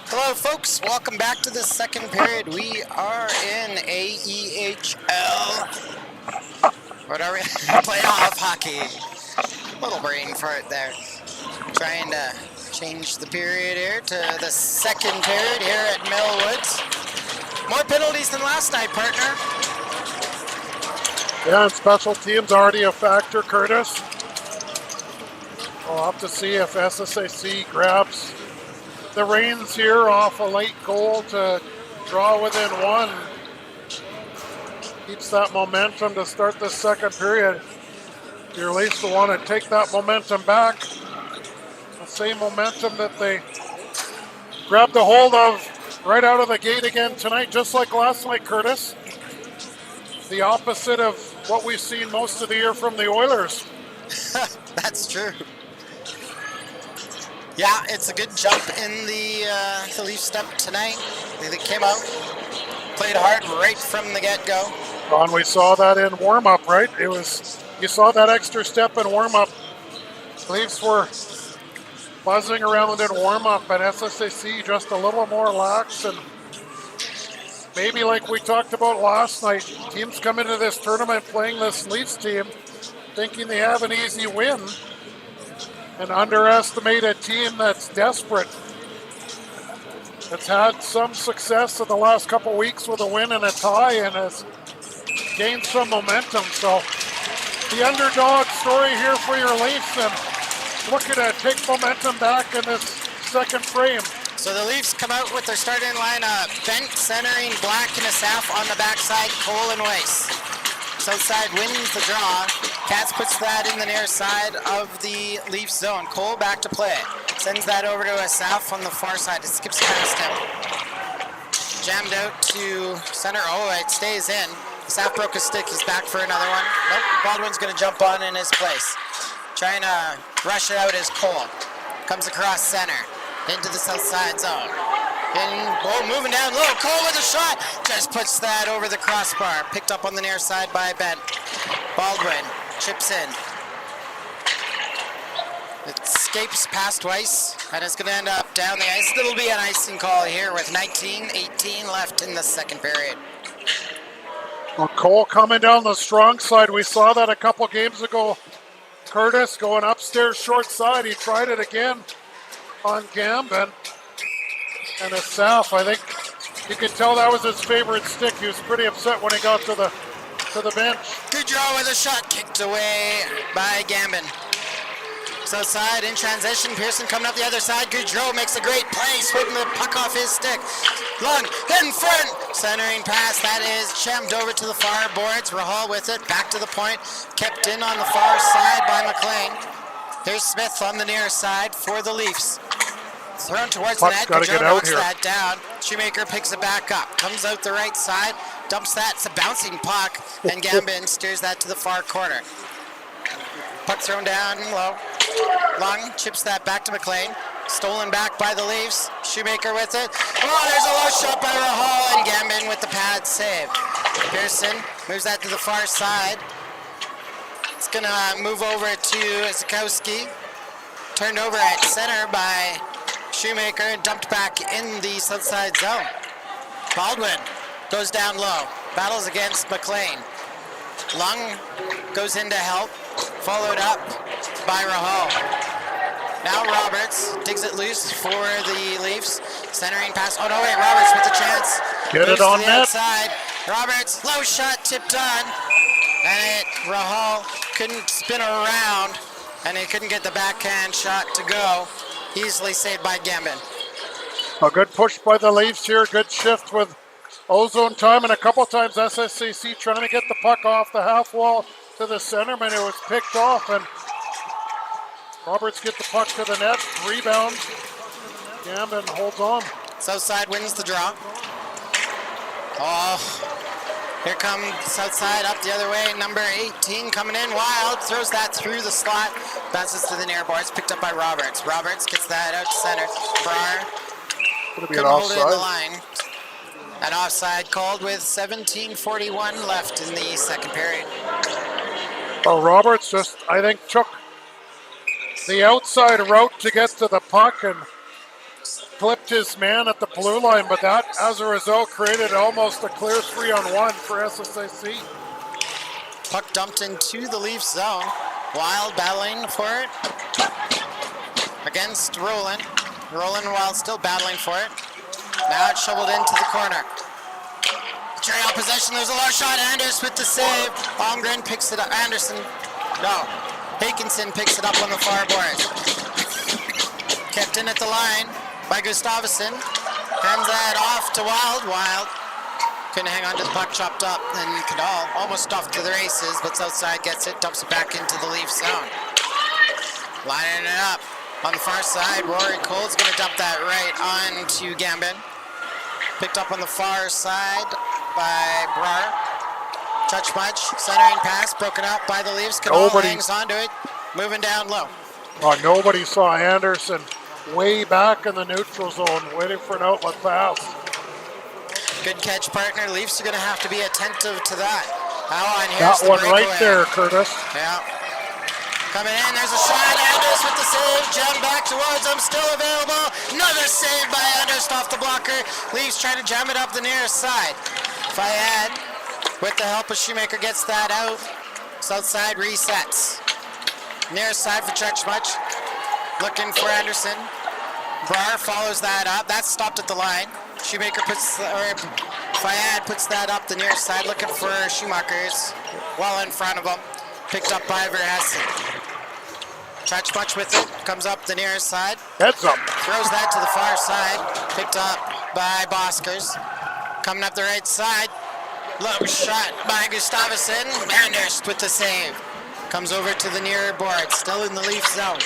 Hello, folks. Welcome back to the second period. We are in AEHL. What are we? Playoff hockey. Little brain fart there. Trying to change the period here to the second period here at Millwoods. More penalties than last night, partner. Yeah, and special teams already a factor, Curtis. We'll have to see if SSAC grabs the reins here off a late goal to draw within one. Keeps that momentum to start the second period. Your Leafs will want to take that momentum back. The same momentum that they grabbed a hold of right out of the gate again tonight, just like last night, Curtis. The opposite of what we've seen most of the year from the Oilers. That's true. Yeah, it's a good jump in the Leaf step tonight. They came out, played hard right from the get-go. And we saw that in warm-up, right? You saw that extra step in warm-up. Leafs were buzzing around in warm-up, and SSAC just a little more lax. And maybe like we talked about last night, teams come into this tournament playing this Leafs team thinking they have an easy win, and underestimate a team that's desperate. It's had some success in the last couple weeks with a win and a tie and has gained some momentum. So the underdog story here for your Leafs, and looking to take momentum back in this second frame. So the Leafs come out with their starting lineup: Bent centering Black and Asaf on the backside, Cole and Weiss. Southside wins the draw. Katz puts that in the near side of the Leafs zone. Cole back to play. Sends that over to Asaf on the far side. It skips past him. Jammed out to center. Oh, it stays in. Asaf broke his stick. He's back for another one. Nope, Baldwin's going to jump on in his place. Trying to rush it out is Cole. Comes across center. Into the south side zone. Moving down low. Cole with a shot. Just puts that over the crossbar. Picked up on the near side by Bent. Baldwin chips in. It escapes past Weiss, and it's going to end up down the ice. It'll be an icing call here with 19:18 left in the second period. Well, Cole coming down the strong side. We saw that a couple games ago. Curtis going upstairs short side. He tried it again on Gambin. And Asaf, I think you could tell that was his favorite stick. He was pretty upset when he got to the bench. Good draw with a shot kicked away by Gambin. Southside in transition. Pearson coming up the other side. Goudreau makes a great play, sweeping the puck off his stick. Long in front. Centering pass. That is jammed over to the far boards. Rahal with it. Back to the point. Kept in on the far side by McLean. Here's Smith on the near side for the Leafs. Thrown towards the net. Goudreau knocks that down. Shoemaker picks it back up. Comes out the right side. Dumps that. It's a bouncing puck. And Gambin steers that to the far corner. Puck thrown down low. Long chips that back to McLean. Stolen back by the Leafs. Shoemaker with it. Oh, there's a low shot by Rahal, and Gambin with the pad save. Pearson moves that to the far side. It's going to move over to Zakowski. Turned over at center by Shoemaker and dumped back in the south side zone. Baldwin goes down low. Battles against McLean. Lung goes in to help. Followed up by Rahal. Now Roberts digs it loose for the Leafs. Centering pass. Oh no, wait, Roberts with a chance. Get it on net. Outside. Roberts, low shot tipped on. And Rahal couldn't spin around. And he couldn't get the backhand shot to go. Easily saved by Gambin. A good push by the Leafs here. Good shift with ozone time. And a couple times SSAC trying to get the puck off the half wall to the centerman. It was picked off, and Roberts get the puck to the net. Rebound. Gambin holds on. Southside wins the draw. Oh, Here comes south side, up the other way. Number 18 coming in wild. Throws that through the slot. Bounces to the near boards. Picked up by Roberts. Roberts gets that out to center. Brar couldn't hold it in the line. An offside called with 17:41 left in the second period. Well, Roberts just, I think, took the outside route to get to the puck and clipped his man at the blue line, but that, as a result, created almost a clear 3-on-1 for SSAC. Puck dumped into the Leafs zone. Wild battling for it against Roland. Roland while still battling for it. Now it's shoveled into the corner. Trail possession, there's a low shot. Anders with the save. Holmgren picks it up. Hakinson picks it up on the far boards. Kept in at the line by Gustavsson. Hands that off to Wild. Wild couldn't hang on to the puck, chopped up, and Cadal almost off to the races, but Southside gets it, dumps it back into the Leaf zone. Lining it up on the far side. Rory Cole's going to dump that right on to Gambin. Picked up on the far side by Brar. Touch much, centering pass, broken up by the Leafs. Cadal hangs onto it, moving down low. Oh, nobody saw Anderson way back in the neutral zone, waiting for an outlet pass. Good catch, partner. Leafs are going to have to be attentive to that. Here's that the one breakaway. right there, Curtis. Yeah. Coming in, there's a shot. Anders with the save. Jam back towards him, still available. Another save by Anders off the blocker. Leafs trying to jam it up the nearest side. Fayad, with the help of Shoemaker, gets that out. South side resets. Nearest side for Chechmuch. Looking for Anderson. Brar follows that up. That's stopped at the line. Shoemaker Fayad puts that up the near side, looking for Schumacher's well in front of him. Picked up by Verhessen. Chechmuch with it, comes up the nearest side. Heads up. Throws that to the far side. Picked up by Boskers. Coming up the right side. Low shot by Gustavsson. Anders with the save. Comes over to the near board, still in the Leaf zone.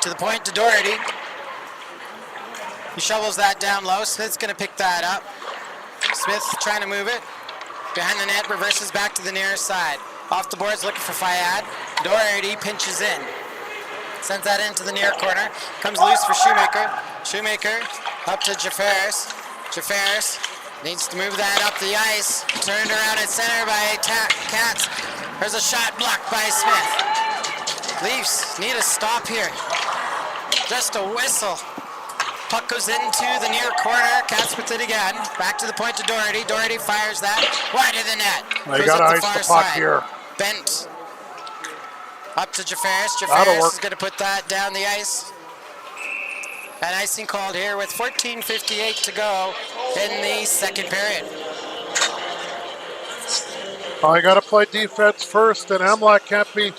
To the point to Doherty. He shovels that down low. Smith's going to pick that up. Smith trying to move it. Behind the net, reverses back to the near side. Off the boards, looking for Fayad. Doherty pinches in. Sends that into the near corner. Comes loose for Shoemaker. Shoemaker up to Jafaris. Jafaris needs to move that up the ice. Turned around at center by Katz. There's a shot blocked by Smith. Leafs need a stop here. Just a whistle. Puck goes into the near corner. Katz with it again. Back to the point to Doherty. Doherty fires that wide of the net. They got to ice the puck here. Bent. Up to Jafaris. Jafaris is going to put that down the ice. An icing called here with 14:58 to go in the second period. I got to play defense first, and MLAC can't be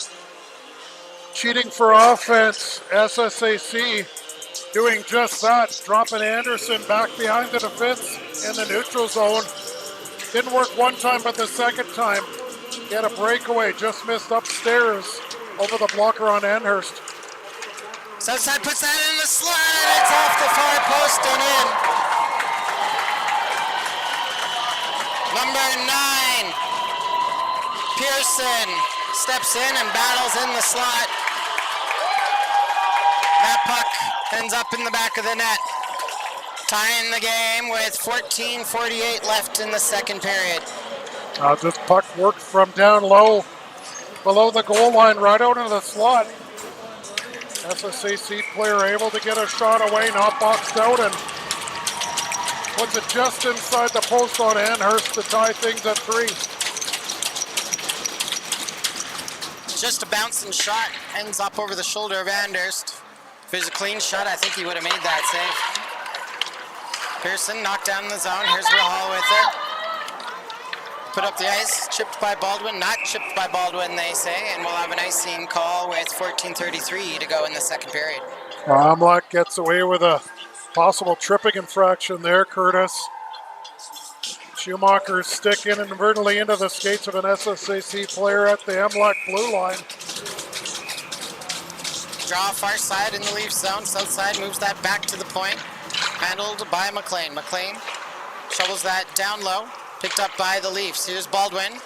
cheating for offense. SSAC doing just that, dropping Anderson back behind the defense in the neutral zone. Didn't work one time, but the second time, he had a breakaway, just missed upstairs over the blocker on Enhurst. Southside puts that in the slot, and it's off the far post and in. Number 9, Pearson steps in and battles in the slot. That puck ends up in the back of the net, tying the game with 14:48 left in the second period. This puck worked from down low, below the goal line, right out into the slot. SSAC player able to get a shot away, not boxed out, and puts it just inside the post on Enhurst to tie things at 3. Just a bouncing shot, ends up over the shoulder of Anders. If it was a clean shot, I think he would have made that save. Pearson knocked down in the zone. Here's Rahal with it. Put up the ice, chipped by Baldwin, not chipped by Baldwin, they say, and we'll have an icing call with 14:33 to go in the second period. MLAC gets away with a possible tripping infraction there, Curtis. Schumacher's stick inadvertently into the skates of an SSAC player at the MLAC blue line. Draw far side in the Leaf zone. South side moves that back to the point. Handled by McLean. McLean Shovels that down low. Picked up by the Leafs. Here's Baldwin.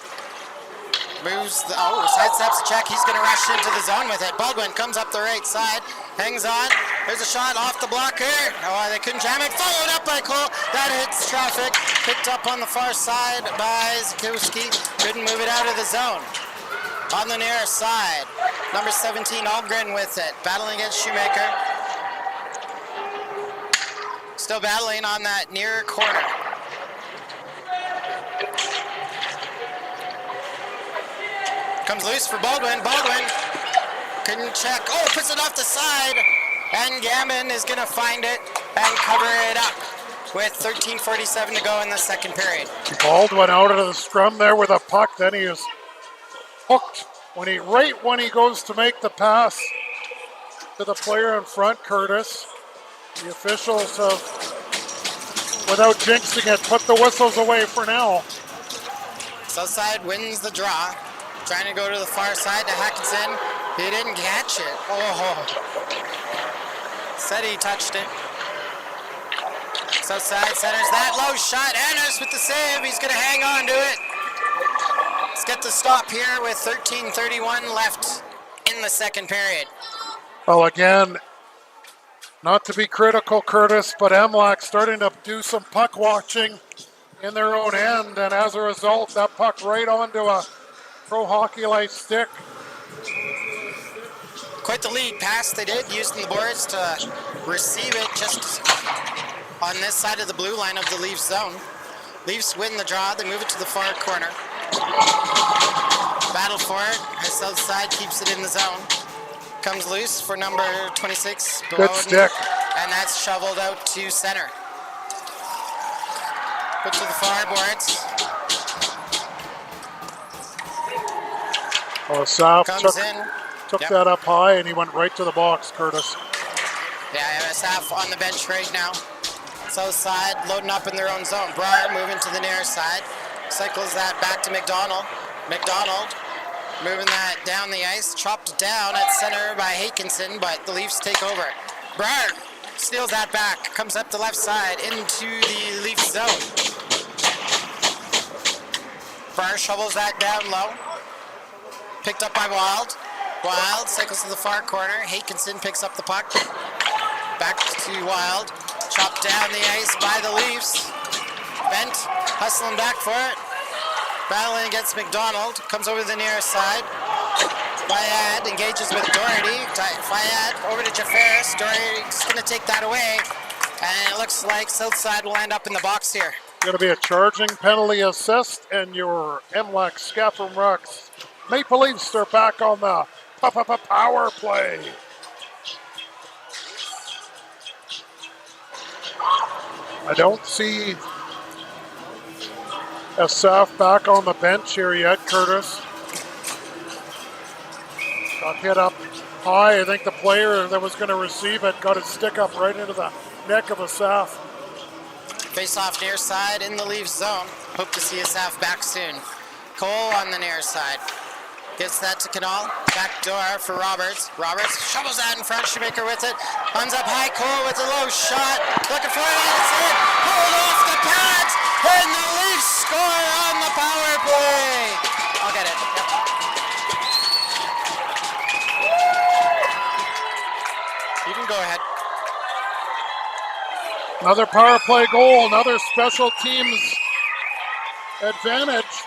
Moves the, sidesteps the check. He's going to rush into the zone with it. Baldwin comes up the right side. Hangs on. There's a shot off the blocker. Oh, they couldn't jam it. Followed up by Cole. That hits traffic. Picked up on the far side by Zakowski. Couldn't move it out of the zone. On the near side, number 17, Algren with it. Battling against Shoemaker. Still battling on that near corner. Comes loose for Baldwin. Baldwin couldn't check. Oh, puts it off the side. And Gammon is going to find it and cover it up with 13:47 to go in the second period. Baldwin out of the scrum there with a puck. Then he is hooked when he goes to make the pass to the player in front, Curtis. The officials have, without jinxing it, put the whistles away for now. Southside wins the draw. Trying to go to the far side to Hackinson. He didn't catch it. Oh. Said he touched it. Southside centers that low shot. Anders with the save. He's going to hang on to it. Let's get the stop here with 13:31 left in the second period. Well, again, not to be critical, Curtis, but MLAC starting to do some puck watching in their own end, and as a result, that puck right onto a Pro Hockey Life stick. Quite the lead pass they did, using the boards to receive it just on this side of the blue line of the Leafs zone. Leafs win the draw, they move it to the far corner. Battle for it, as Southside keeps it in the zone. Comes loose for number 26, Good stick. And that's shoveled out to center. Put to the far boards. Saf took Yep. that up high, and he went right to the box, Curtis. Yeah, Saf on the bench right now. South side loading up in their own zone. Briar moving to the near side. Cycles that back to McDonald. McDonald moving that down the ice. Chopped down at center by Hakinson, but the Leafs take over. Briar steals that back. Comes up the left side into the Leafs zone. Briar shovels that down low. Picked up by Wild. Wild cycles to the far corner. Hakinson picks up the puck. Back to Wild. Chopped down the ice by the Leafs. Bent, hustling back for it. Battling against McDonald. Comes over the near side. Fayad engages with Doherty. Fayad over to Jafaris. Doherty's going to take that away. And it looks like Southside will end up in the box here. Going to be a charging penalty assist, and your MLAC Scafom-rux Maple Leafs are back on the power play. I don't see SF back on the bench here yet, Curtis. Got hit up high. I think the player that was going to receive it got his stick up right into the neck of SF. Face off near side in the Leafs zone. Hope to see SF back soon. Cole on the near side. Gets that to Canal. Back door for Roberts. Roberts shovels that in front. Shoemaker with it. Runs up high. Cole with a low shot. Looking for it. It's in. Pulled off the pads. And the Leafs score on the power play. I'll get it. Yep. You can go ahead. Another power play goal. Another special teams advantage.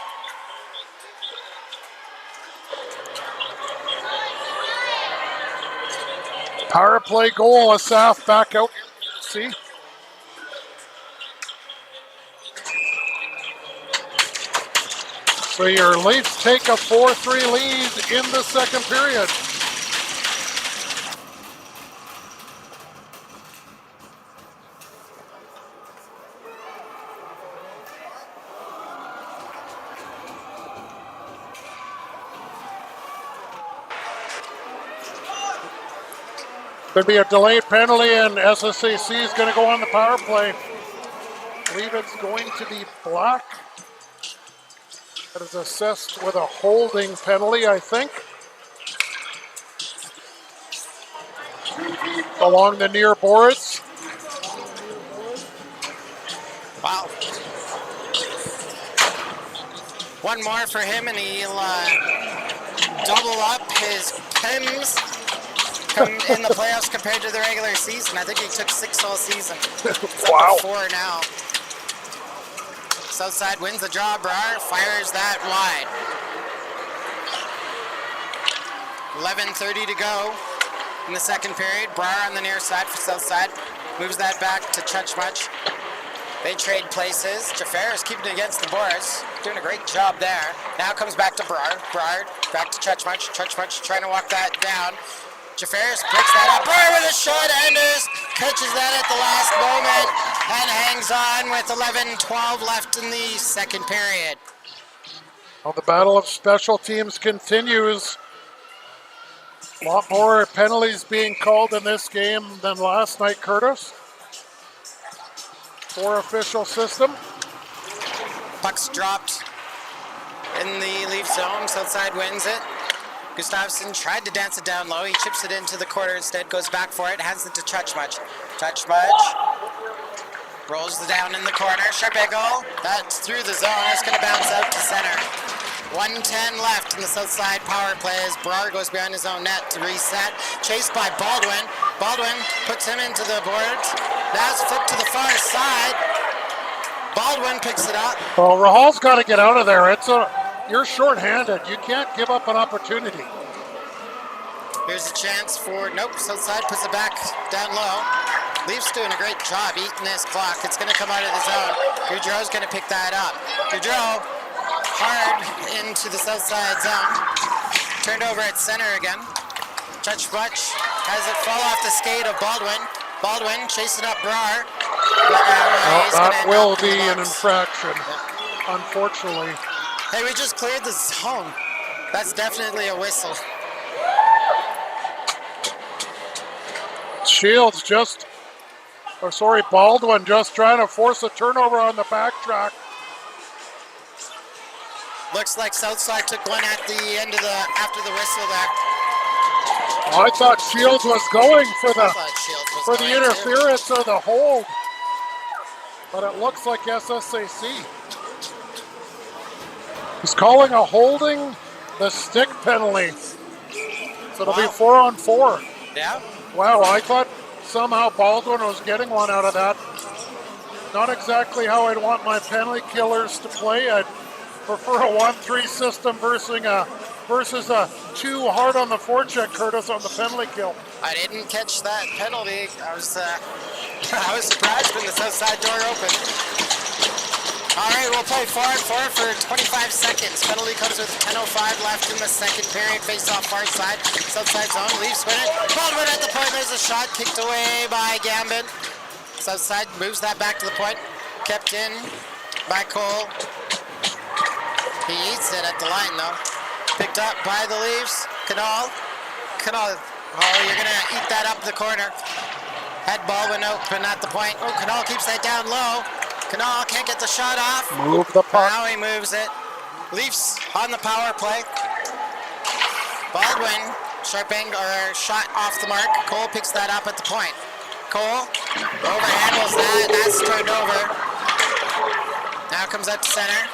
Power play goal, Asaf back out. See? So your Leafs take a 4-3 lead in the second period. Could be a delayed penalty, and SSAC is going to go on the power play. I believe it's going to be Black. That is assessed with a holding penalty, I think. Along the near boards. Wow. One more for him, and he'll double up his PIMs in the playoffs compared to the regular season. I think he took 6 all season. It's Wow. up to 4 now. Southside wins the draw. Brar fires that wide. 11:30 to go in the second period. Brar on the near side for Southside. Moves that back to Chuchmuch. They trade places. Jafar is keeping it against the boards. Doing a great job there. Now comes back to Brar. Brar back to Chuchmuch. Chuchmuch trying to walk that down. Jafaris picks that up. Brar with a shot. Anders catches that at the last moment and hangs on with 11:12 left in the second period. Well, the battle of special teams continues. A lot more penalties being called in this game than last night, Curtis. For official system. Puck's dropped in the Leaf zone. Southside wins it. Gustafsson tried to dance it down low. He chips it into the corner instead, goes back for it, hands it to Chuchmuch. Chuchmuch rolls it down in the corner. Sharp angle. That's through the zone. It's going to bounce out to center. 1:10 left in the Southside power play as Brar goes behind his own net to reset. Chased by Baldwin. Baldwin puts him into the boards. Now it's flipped to the far side. Baldwin picks it up. Well, Rahal's got to get out of there. You're short-handed. You can't give up an opportunity. Here's a chance for, nope, Southside puts it back down low. Leafs doing a great job eating this clock. It's going to come out of the zone. Goudreau's going to pick that up. Goudreau hard into the Southside zone. Turned over at center again. Chuchmuch has it fall off the skate of Baldwin. Baldwin chasing up Brar. That will be an infraction, unfortunately. Hey, we just cleared the zone. That's definitely a whistle. Baldwin just trying to force a turnover on the backtrack. Looks like Southside took one at the end of after the whistle there. I thought Shields was going for the interference or the hold, but it looks like SSAC. He's calling a holding the stick penalty, so it'll be 4-on-4. Yeah. Wow, I thought somehow Baldwin was getting one out of that. Not exactly how I'd want my penalty killers to play. I'd prefer a 1-3 system versus a 2 hard on the forecheck, Curtis, on the penalty kill. I didn't catch that penalty. I was surprised when the Southside door opened. All right, we'll play 4-on-4 for 25 seconds. Penalty comes with 10:05 left in the second period. Face off far side. Southside zone. Leafs win it. Baldwin at the point. There's a shot kicked away by Gambit. Southside moves that back to the point. Kept in by Cole. He eats it at the line though. Picked up by the Leafs. Canal. Oh, you're gonna eat that up the corner. Had Baldwin open at the point. Oh, Canal keeps that down low. Canal can't get the shot off. Move the puck. Now he moves it. Leafs on the power play. Baldwin, sharp angle or shot off the mark. Cole picks that up at the point. Cole overhandles that. That's turned over. Now comes up to center.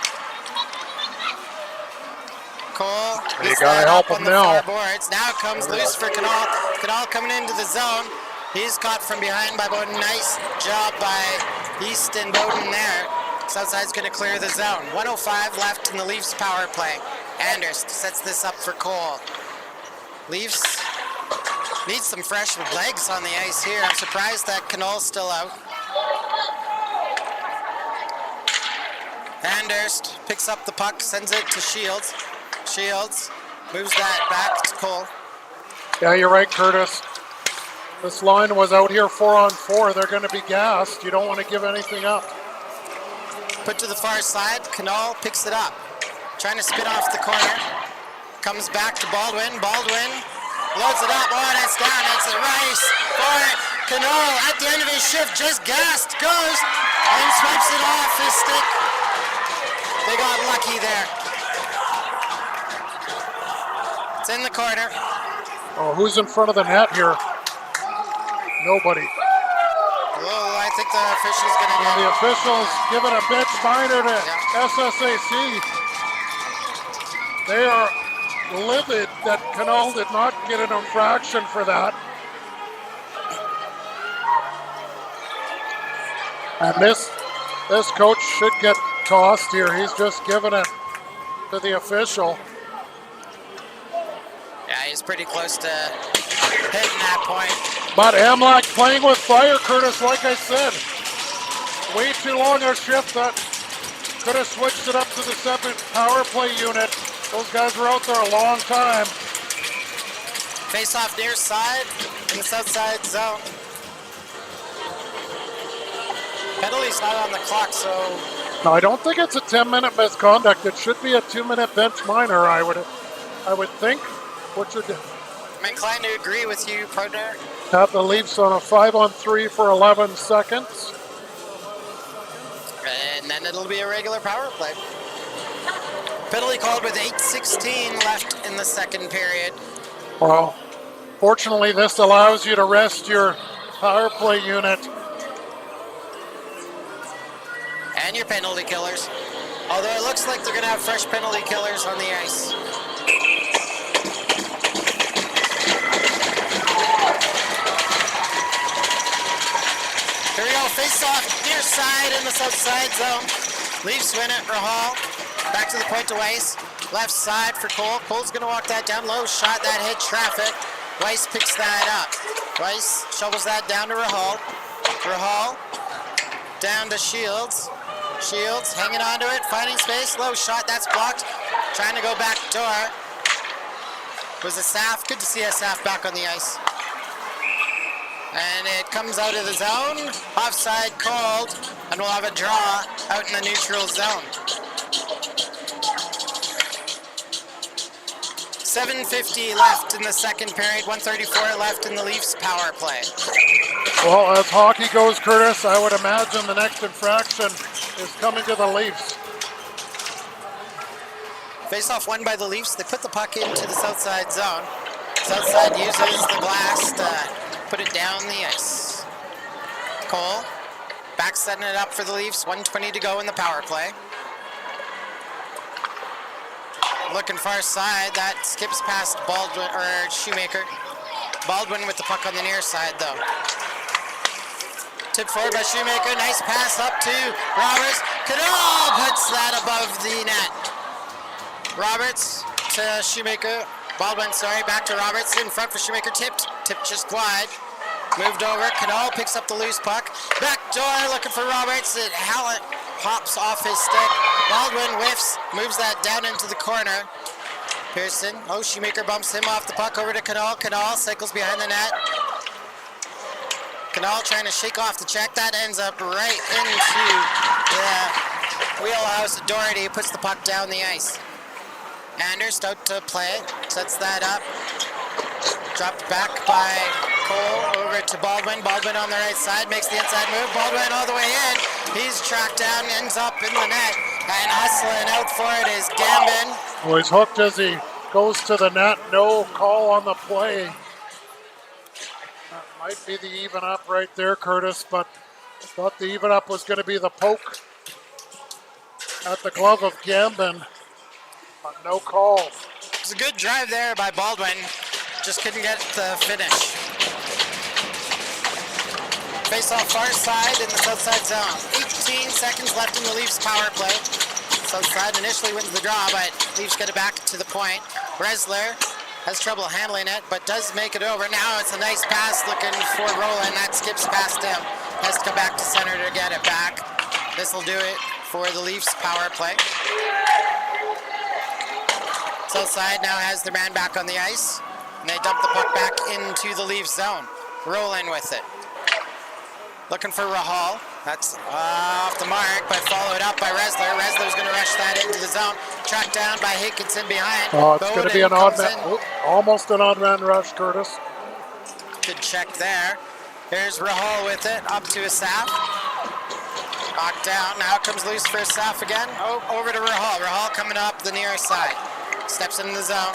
Cole. You gotta help him now. Boards. Now comes loose for Canal. Canal coming into the zone. He's caught from behind by Bowden. Nice job by Easton Bowden there. Southside's going to clear the zone. 1:05 left in the Leafs power play. Anders sets this up for Cole. Leafs need some fresh legs on the ice here. I'm surprised that Canal's still out. Anders picks up the puck, sends it to Shields. Shields moves that back to Cole. Yeah, you're right, Curtis. This line was out here 4-on-4. They're going to be gassed. You don't want to give anything up. Put to the far side. Canal picks it up. Trying to spin off the corner. Comes back to Baldwin. Baldwin loads it up. Oh, and it's down. It's a race for Canal at the end of his shift. Just gassed. Goes and swipes it off his stick. They got lucky there. It's in the corner. Oh, who's in front of the net here? Nobody. Oh, I think the official's going to get The officials giving a bench minor to SSAC. They are livid that Canal did not get an infraction for that. And this coach should get tossed here. He's just given it to the official. Yeah, he's pretty close to hitting that point. But MLAC playing with fire, Curtis, like I said. Way too long a shift that could have switched it up to the 7th power play unit. Those guys were out there a long time. Face off near side in the south side zone. Penalty's not on the clock, so... No, I don't think it's a 10-minute misconduct. It should be a 2-minute bench minor, I would think. What you're doing. I'm inclined to agree with you, partner. Have the Leafs on a 5-on-3 for 11 seconds. And then it'll be a regular power play. Penalty called with 8:16 left in the second period. Well, fortunately, this allows you to rest your power play unit. And your penalty killers. Although it looks like they're going to have fresh penalty killers on the ice. Here we go, face off near side in the south side zone. Leafs win it, Rahal. Back to the point to Weiss. Left side for Cole. Cole's going to walk that down low. Shot that hit traffic. Weiss picks that up. Weiss shovels that down to Rahal. Rahal down to Shields. Shields hanging onto it, finding space. Low shot, that's blocked. Trying to go back door. Was Asaf. Good to see Asaf back on the ice. And it comes out of the zone. Offside called. And we'll have a draw out in the neutral zone. 7:50 left in the second period. 1:34 left in the Leafs power play. Well, as hockey goes, Curtis, I would imagine the next infraction is coming to the Leafs. Face-off won by the Leafs. They put the puck into the south side zone. South side uses the glass to put it down the ice. Cole back setting it up for the Leafs. 1:20 to go in the power play. Looking far side, that skips past Baldwin or Shoemaker. Baldwin with the puck on the near side though. Tipped forward by Shoemaker, nice pass up to Roberts. Canal puts that above the net. Roberts to Shoemaker. Baldwin, sorry, back to Roberts. In front for Shoemaker, tipped just wide. Moved over, Canal picks up the loose puck. Back door, looking for Roberts. Hallett pops off his stick. Baldwin whiffs, moves that down into the corner. Pearson, Shoemaker bumps him off the puck over to Canal. Canal cycles behind the net. Canal trying to shake off the check. That ends up right into the wheelhouse. Doherty puts the puck down the ice. Anders out to play, sets that up. Dropped back by Cole over to Baldwin. Baldwin on the right side makes the inside move. Baldwin all the way in. He's tracked down, ends up in the net. And hustling out for it is Gambin. Well, he's hooked as he goes to the net. No call on the play. That might be the even up right there, Curtis, but I thought the even up was going to be the poke at the glove of Gambin. But no call. It was a good drive there by Baldwin. Just couldn't get the finish. Face off far side in the south side zone. 18 seconds left in the Leafs power play. South side initially wins the draw, but Leafs get it back to the point. Bresler has trouble handling it, but does make it over. Now it's a nice pass looking for Roland. That skips past him. Has to come back to center to get it back. This will do it for the Leafs power play. South side now has the man back on the ice. And they dump the puck back into the Leafs zone. Rolling with it. Looking for Rahal. That's off the mark, but followed up by Resler. Resler's going to rush that into the zone. Tracked down by Hickinson behind. Oh, it's going to be an odd man. Almost an odd man rush, Curtis. Good check there. Here's Rahal with it. Up to Asaf. Knocked down. Now it comes loose for Asaf again. Over to Rahal. Rahal coming up the near side. Steps into the zone.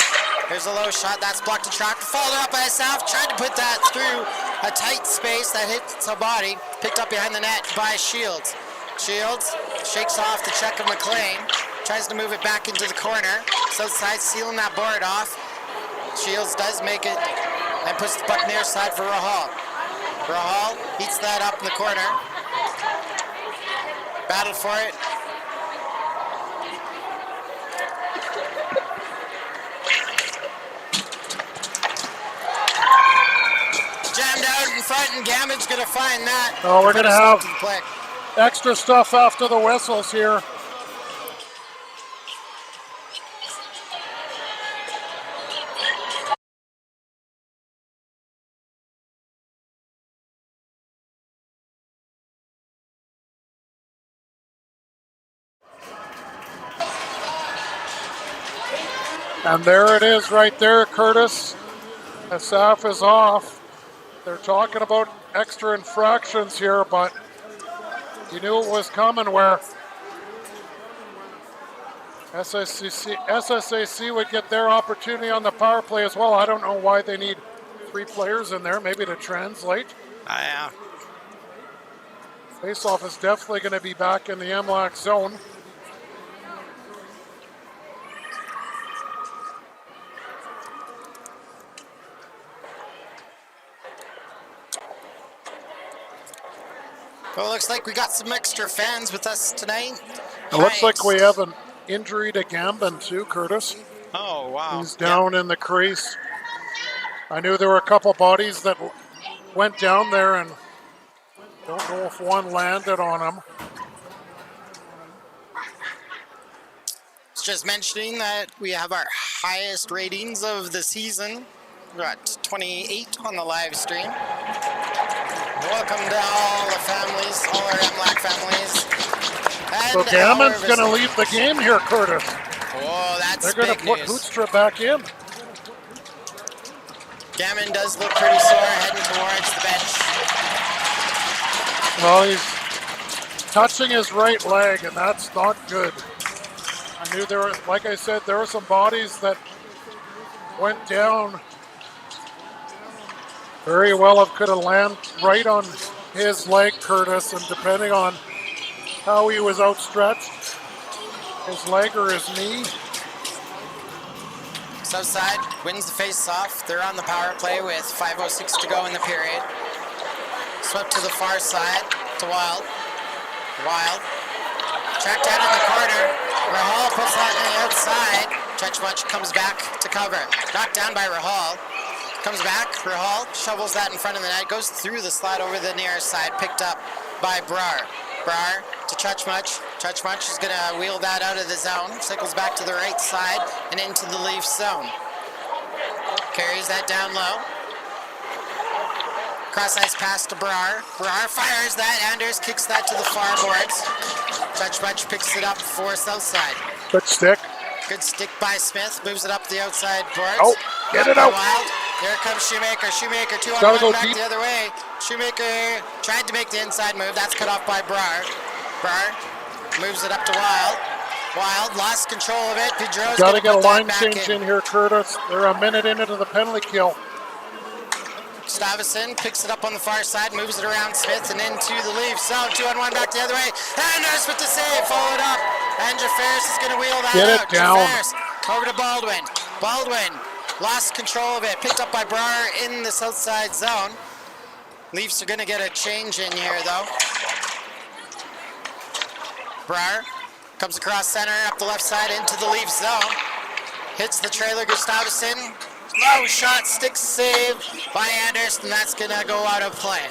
Here's a low shot. That's blocked and tracked. Followed up by Asaf. Tried to put that through a tight space that hits a body. Picked up behind the net by Shields. Shields shakes off the check of McLean. tries to move it back into the corner. South side sealing that board off. Shields does make it and puts the puck near side for Rahal. Rahal beats that up in the corner. Battle for it. Jammed out in front, and Gammon's going to find that. Oh, we're going to have play. extra stuff after the whistles here. And there it is right there, Curtis. SAF is off. They're talking about extra infractions here, but you knew it was coming where SSAC would get their opportunity on the power play as well. I don't know why they need 3 players in there, maybe to translate. Yeah. Faceoff is definitely going to be back in the MLAC zone. Well, it looks like we got some extra fans with us tonight. It looks like we have an injury to Gambon too, Curtis. Oh, wow. He's down in the crease. I knew there were a couple bodies that went down there, and don't know if one landed on him. Just mentioning that we have our highest ratings of the season. We're at 28 on the live stream. Welcome to all the families, all our MLAC families. And So Gammon's going to leave the game here, Curtis. Oh, that's They're going to put Hoekstra back in. Gammon does look pretty sore heading towards the bench. Well, he's touching his right leg, and that's not good. I knew there were, like I said, there were some bodies that went down. Very well could have landed right on his leg, Curtis, and depending on how he was outstretched, his leg or his knee. Southside wins the face-off. They're on the power play with 5:06 to go in the period. Swept to the far side to Wild. Wild. Tracked out in the corner. Rahal puts that on the outside. Chechmuch comes back to cover. Knocked down by Rahal. Comes back, Rahal shovels that in front of the net, goes through the slot over the near side, picked up by Brar. Brar to Chechmuch. Chechmuch is going to wheel that out of the zone, cycles back to the right side and into the Leafs zone. Carries that down low. Cross-ice pass to Brar. Brar fires that, Anders kicks that to the far boards. Chechmuch picks it up for Southside. Good stick. Good stick by Smith, moves it up the outside boards. Oh, get it out. Wild. Here comes Shoemaker. Shoemaker 2-on-1 back deep. The other way. Shoemaker tried to make the inside move. That's cut off by Brar. Brar moves it up to Wild. Wild lost control of it. Pedro's got to get a line change in here, Curtis. They're a minute into the penalty kill. Stavison picks it up on the far side, moves it around Smith and into the Leafs zone. 2-on-1 back the other way. Anders with the save, followed up. And Jaffaris is going to wheel that out. Get it down. Jaffaris over to Baldwin. Baldwin lost control of it, picked up by Brar in the south side zone. Leafs are going to get a change in here, though. Brar comes across center, up the left side into the Leafs zone. Hits the trailer, Gustavsson. Low shot, stick save by Anders, and that's going to go out of play.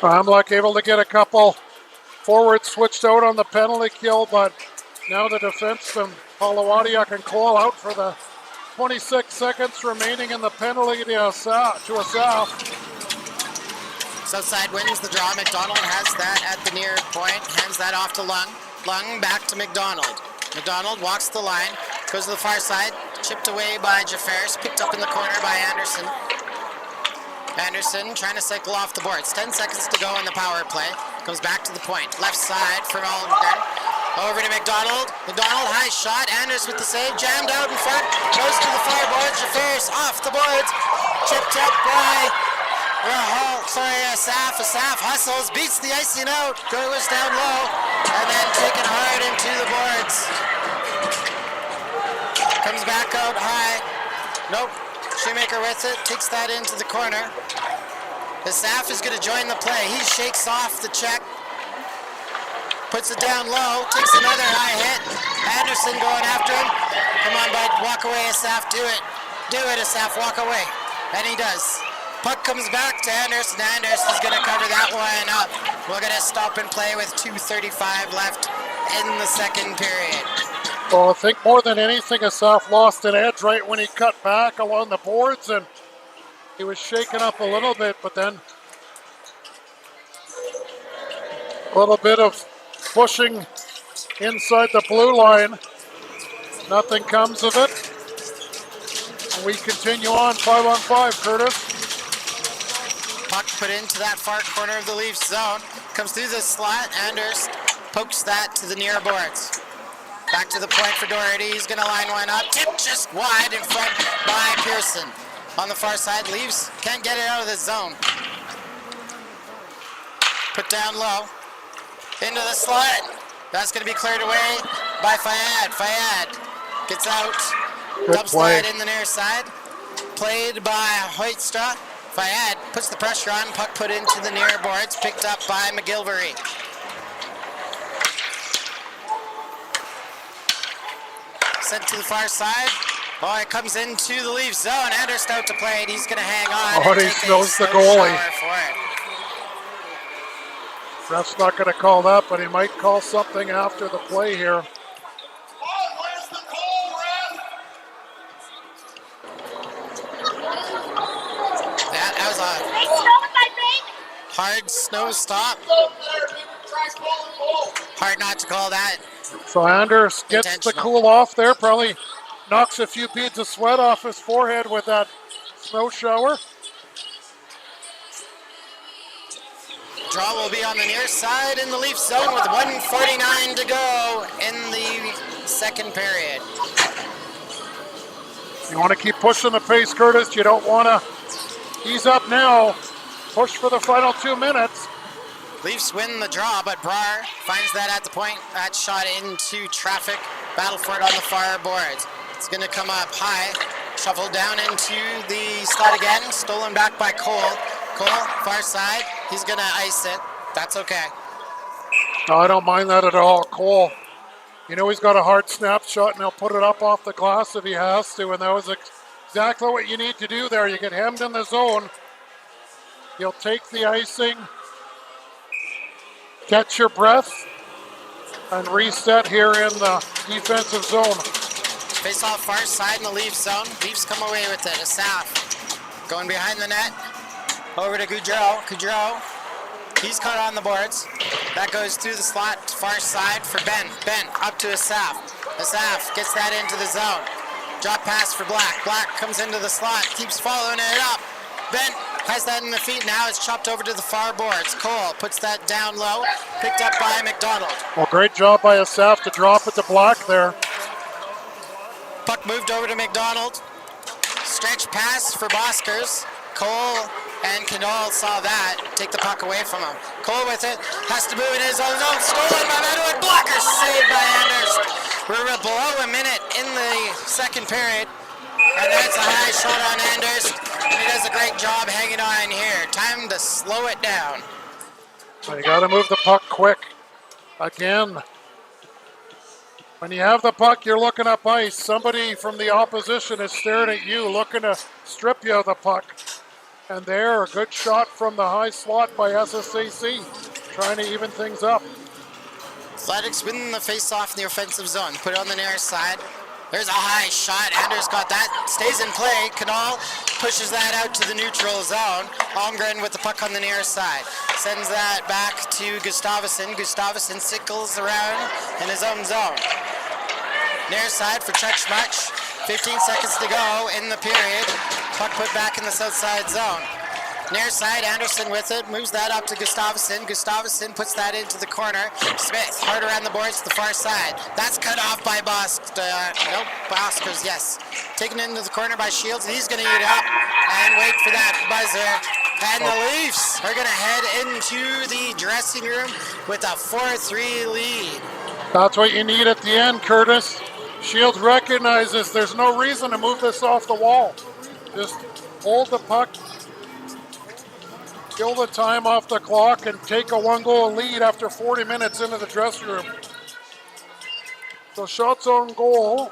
MLAC able to get a couple forwards switched out on the penalty kill, but now the defenseman, Palawadiak and Cole out for the 26 seconds remaining in the penalty to Asaf. Southside wins the draw. McDonald has that at the near point, hands that off to Lung. Lung back to McDonald. McDonald walks the line, goes to the far side, chipped away by Jaffaris, picked up in the corner by Anderson. Anderson trying to cycle off the boards. 10 seconds to go in the power play. Comes back to the point. Left side from Alden. Over to McDonald. McDonald, high shot. Anders with the save. Jammed out in front. Goes to the far boards. Jaffaris off the boards. Chipped up by Asaf. Asaf hustles, beats the icing out. Goes down low. And then taken hard into the boards. back out high. Nope. Shoemaker with it, takes that into the corner. The staff is going to join the play. He shakes off the check. Puts it down low, takes another high hit. Anderson going after him. Come on, bud, walk away, Asaf, do it. Do it, Asaf, walk away. And he does. Puck comes back to Anderson. Anderson's going to cover that one up. We're going to stop and play with 2:35 left in the second period. Well, I think more than anything, Asaf lost an edge right when he cut back along the boards, and he was shaken up a little bit, but then a little bit of pushing inside the blue line. Nothing comes of it. And we continue on 5-on-5, Curtis. Puck put into that far corner of the Leafs zone. Comes through the slot. Anders pokes that to the near boards. Back to the point for Doherty. He's going to line one up. Tip just wide in front by Pearson. On the far side, Leafs can't get it out of the zone. Put down low. Into the slot. That's going to be cleared away by Fayad. Fayad gets out. Dumps that in the near side. Played by Hoytstra. Fayad puts the pressure on. Puck put into the near boards. Picked up by McGilvery. Sent to the far side. Oh, it comes into the Leafs zone. Anderson out to play it. He's going to hang on. Oh, he knows the goalie. For it. Ref's not going to call that, but he might call something after the play here. Where's the call, ref? That was a hard snow stop. Hard not to call that. So Anders gets the cool off there, probably knocks a few beads of sweat off his forehead with that snow shower. Draw will be on the near side in the Leafs zone with 1:49 to go in the second period. You want to keep pushing the pace, Curtis. You don't want to ease up now. Push for the final 2 minutes. Leafs win the draw, but Brar finds that at the point. That shot into traffic. Battle for it on the far boards. It's going to come up high. Shuffled down into the slot again. Stolen back by Cole. Cole, far side. He's going to ice it. That's okay. No, I don't mind that at all. Cole, you know he's got a hard snapshot, and he'll put it up off the glass if he has to, and that was exactly what you need to do there. You get hemmed in the zone. He'll take the icing, catch your breath, and reset here in the defensive zone. Face off far side in the Leafs zone. Leafs come away with it. Asaf going behind the net. Over to Goudreau. Goudreau, he's caught on the boards. That goes through the slot far side for Ben. Ben up to Asaf. Asaf gets that into the zone. Drop pass for Black. Black comes into the slot, keeps following it up. Ben has that in the feet. Now it's chopped over to the far boards. Cole puts that down low. Picked up by McDonald. Well, great job by Asaf to drop it to Black there. Puck moved over to McDonald. Stretch pass for Boskers. Cole and Canol saw that. Take the puck away from him. Cole with it. Has to move in his own zone. Stolen by Medwood. Blocker saved by Anders. We're below a minute in the second period. And that's a high shot on Anders. He does a great job hanging on here. Time to slow it down. So you got to move the puck quick. Again, when you have the puck, you're looking up ice. Somebody from the opposition is staring at you, looking to strip you of the puck. And there, a good shot from the high slot by SSAC, trying to even things up. Athletics win the face-off in the offensive zone. Put it on the near side. There's a high shot. Anders got that. Stays in play. Canal pushes that out to the neutral zone. Holmgren with the puck on the near side. Sends that back to Gustavsson. Gustavsson sickles around in his own zone. Near side for Chechmuch. 15 seconds to go in the period. Puck put back in the south side zone. Near side, Anderson with it, moves that up to Gustavsson. Gustavsson puts that into the corner. Smith, hard around the boards to the far side. That's cut off by Boskers, yes. Taken into the corner by Shields. He's going to eat up and wait for that buzzer. And the Leafs are going to head into the dressing room with a 4-3 lead. That's what you need at the end, Curtis. Shields recognizes there's no reason to move this off the wall. Just hold the puck, kill the time off the clock, and take a 1-goal lead after 40 minutes into the dressing room. So shots on goal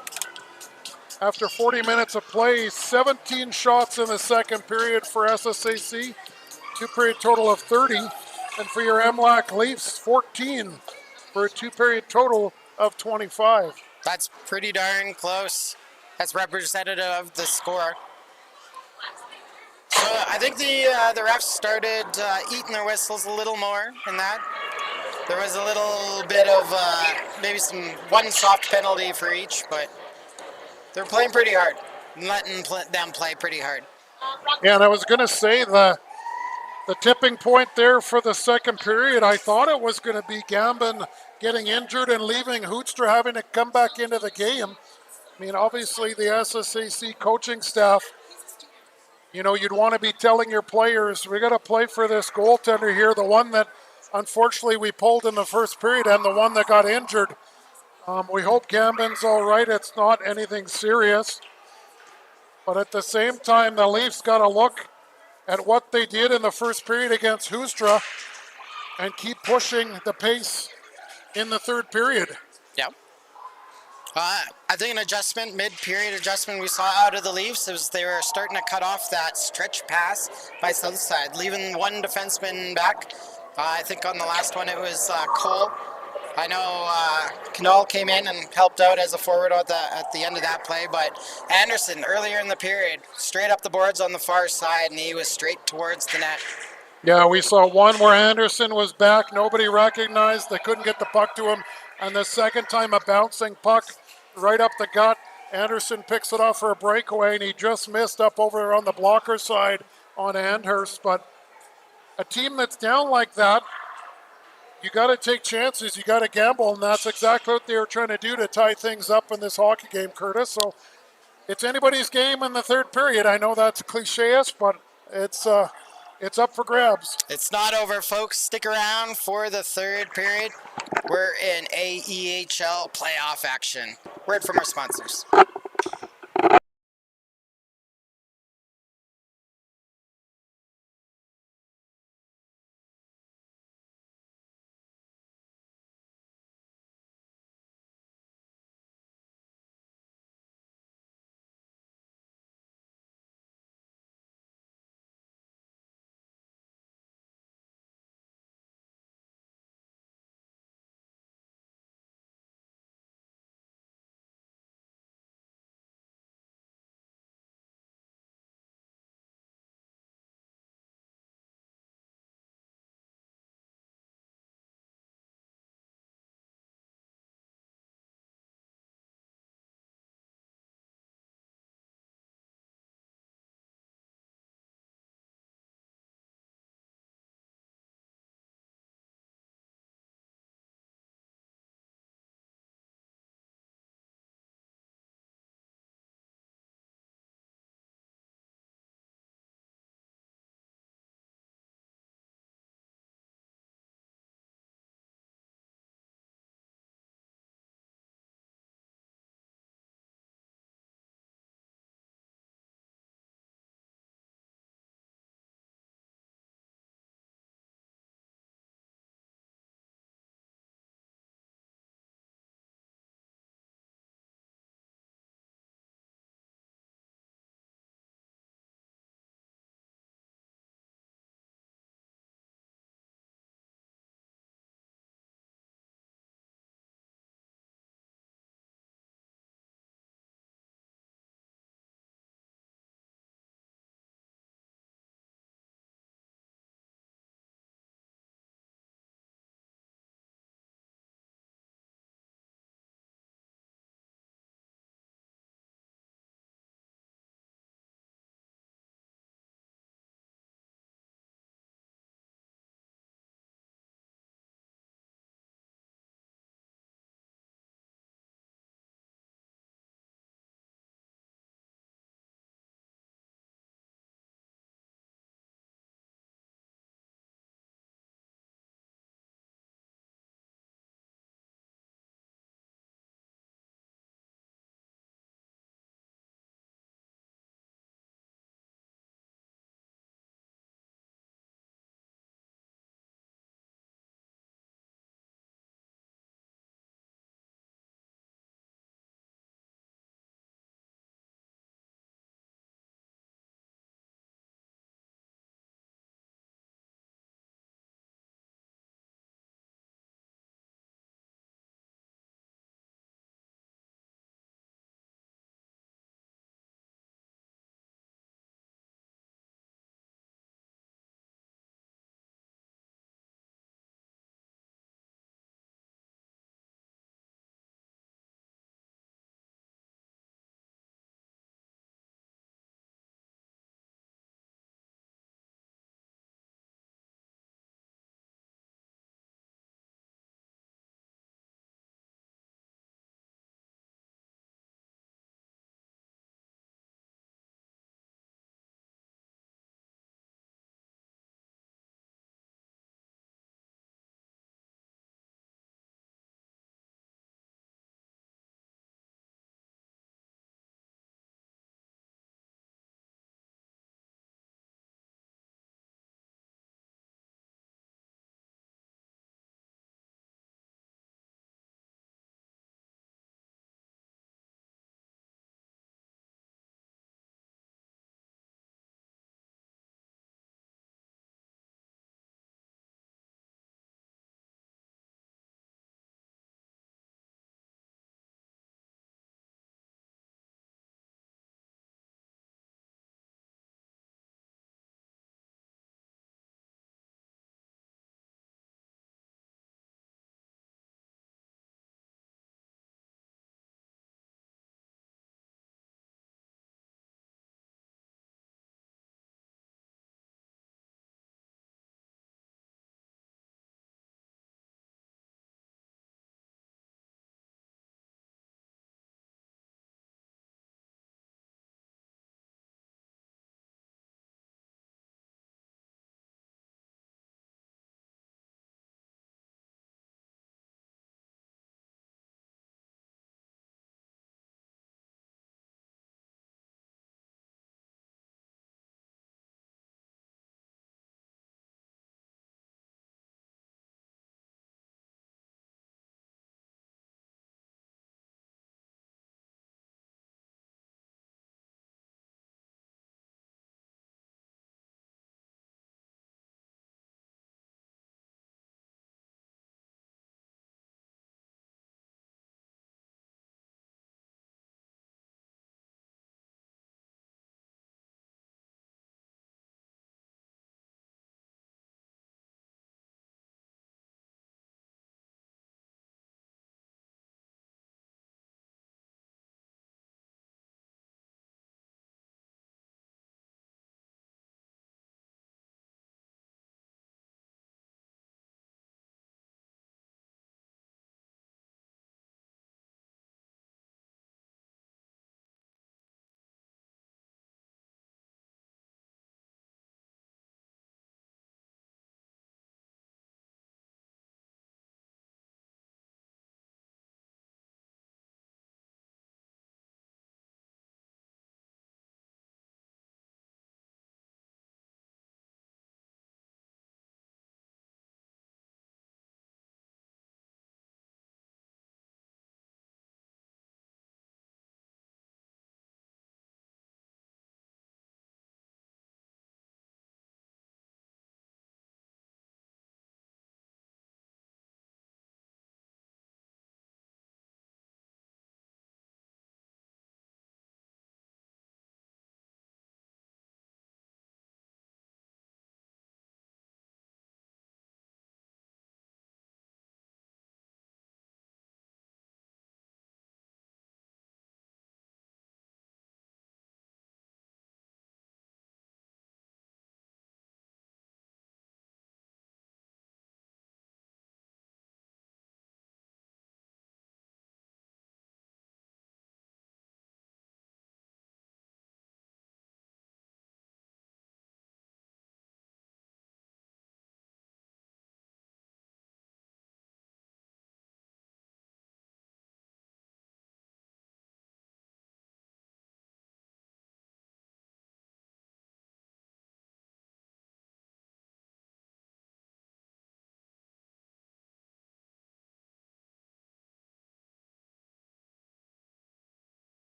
after 40 minutes of play, 17 shots in the second period for SSAC, 2-period total of 30. And for your MLAC Leafs, 14 for a 2-period total of 25. That's pretty darn close. That's representative of the score. So I think the refs started eating their whistles a little more in that. There was a little bit of maybe one soft penalty for each, but they're playing pretty hard, letting them play pretty hard. Yeah, and I was going to say the tipping point there for the second period, I thought it was going to be Gambon getting injured and leaving Hoekstra having to come back into the game. I mean, obviously the SSAC coaching staff, you know, you'd want to be telling your players, we got to play for this goaltender here, the one that unfortunately we pulled in the first period and the one that got injured. We hope Gambon's all right. It's not anything serious. But at the same time, the Leafs got to look at what they did in the first period against Hoekstra and keep pushing the pace in the third period. Yep. I think an adjustment, mid-period adjustment we saw out of the Leafs is they were starting to cut off that stretch pass by Southside, leaving one defenseman back. I think on the last one it was Cole. I know Knoll came in and helped out as a forward at the end of that play, but Anderson earlier in the period, straight up the boards on the far side, and he was straight towards the net. Yeah, we saw one where Anderson was back. Nobody recognized. They couldn't get the puck to him. And the second time, a bouncing puck right up the gut. Anderson picks it off for a breakaway, and he just missed up over on the blocker side on Andhurst. But a team that's down like that, you got to take chances. You got to gamble, and that's exactly what they were trying to do to tie things up in this hockey game, Curtis. So it's anybody's game in the third period. I know that's cliche-ish, but it's up for grabs. It's not over, folks. Stick around for the third period. We're in AEHL playoff action. Word from our sponsors.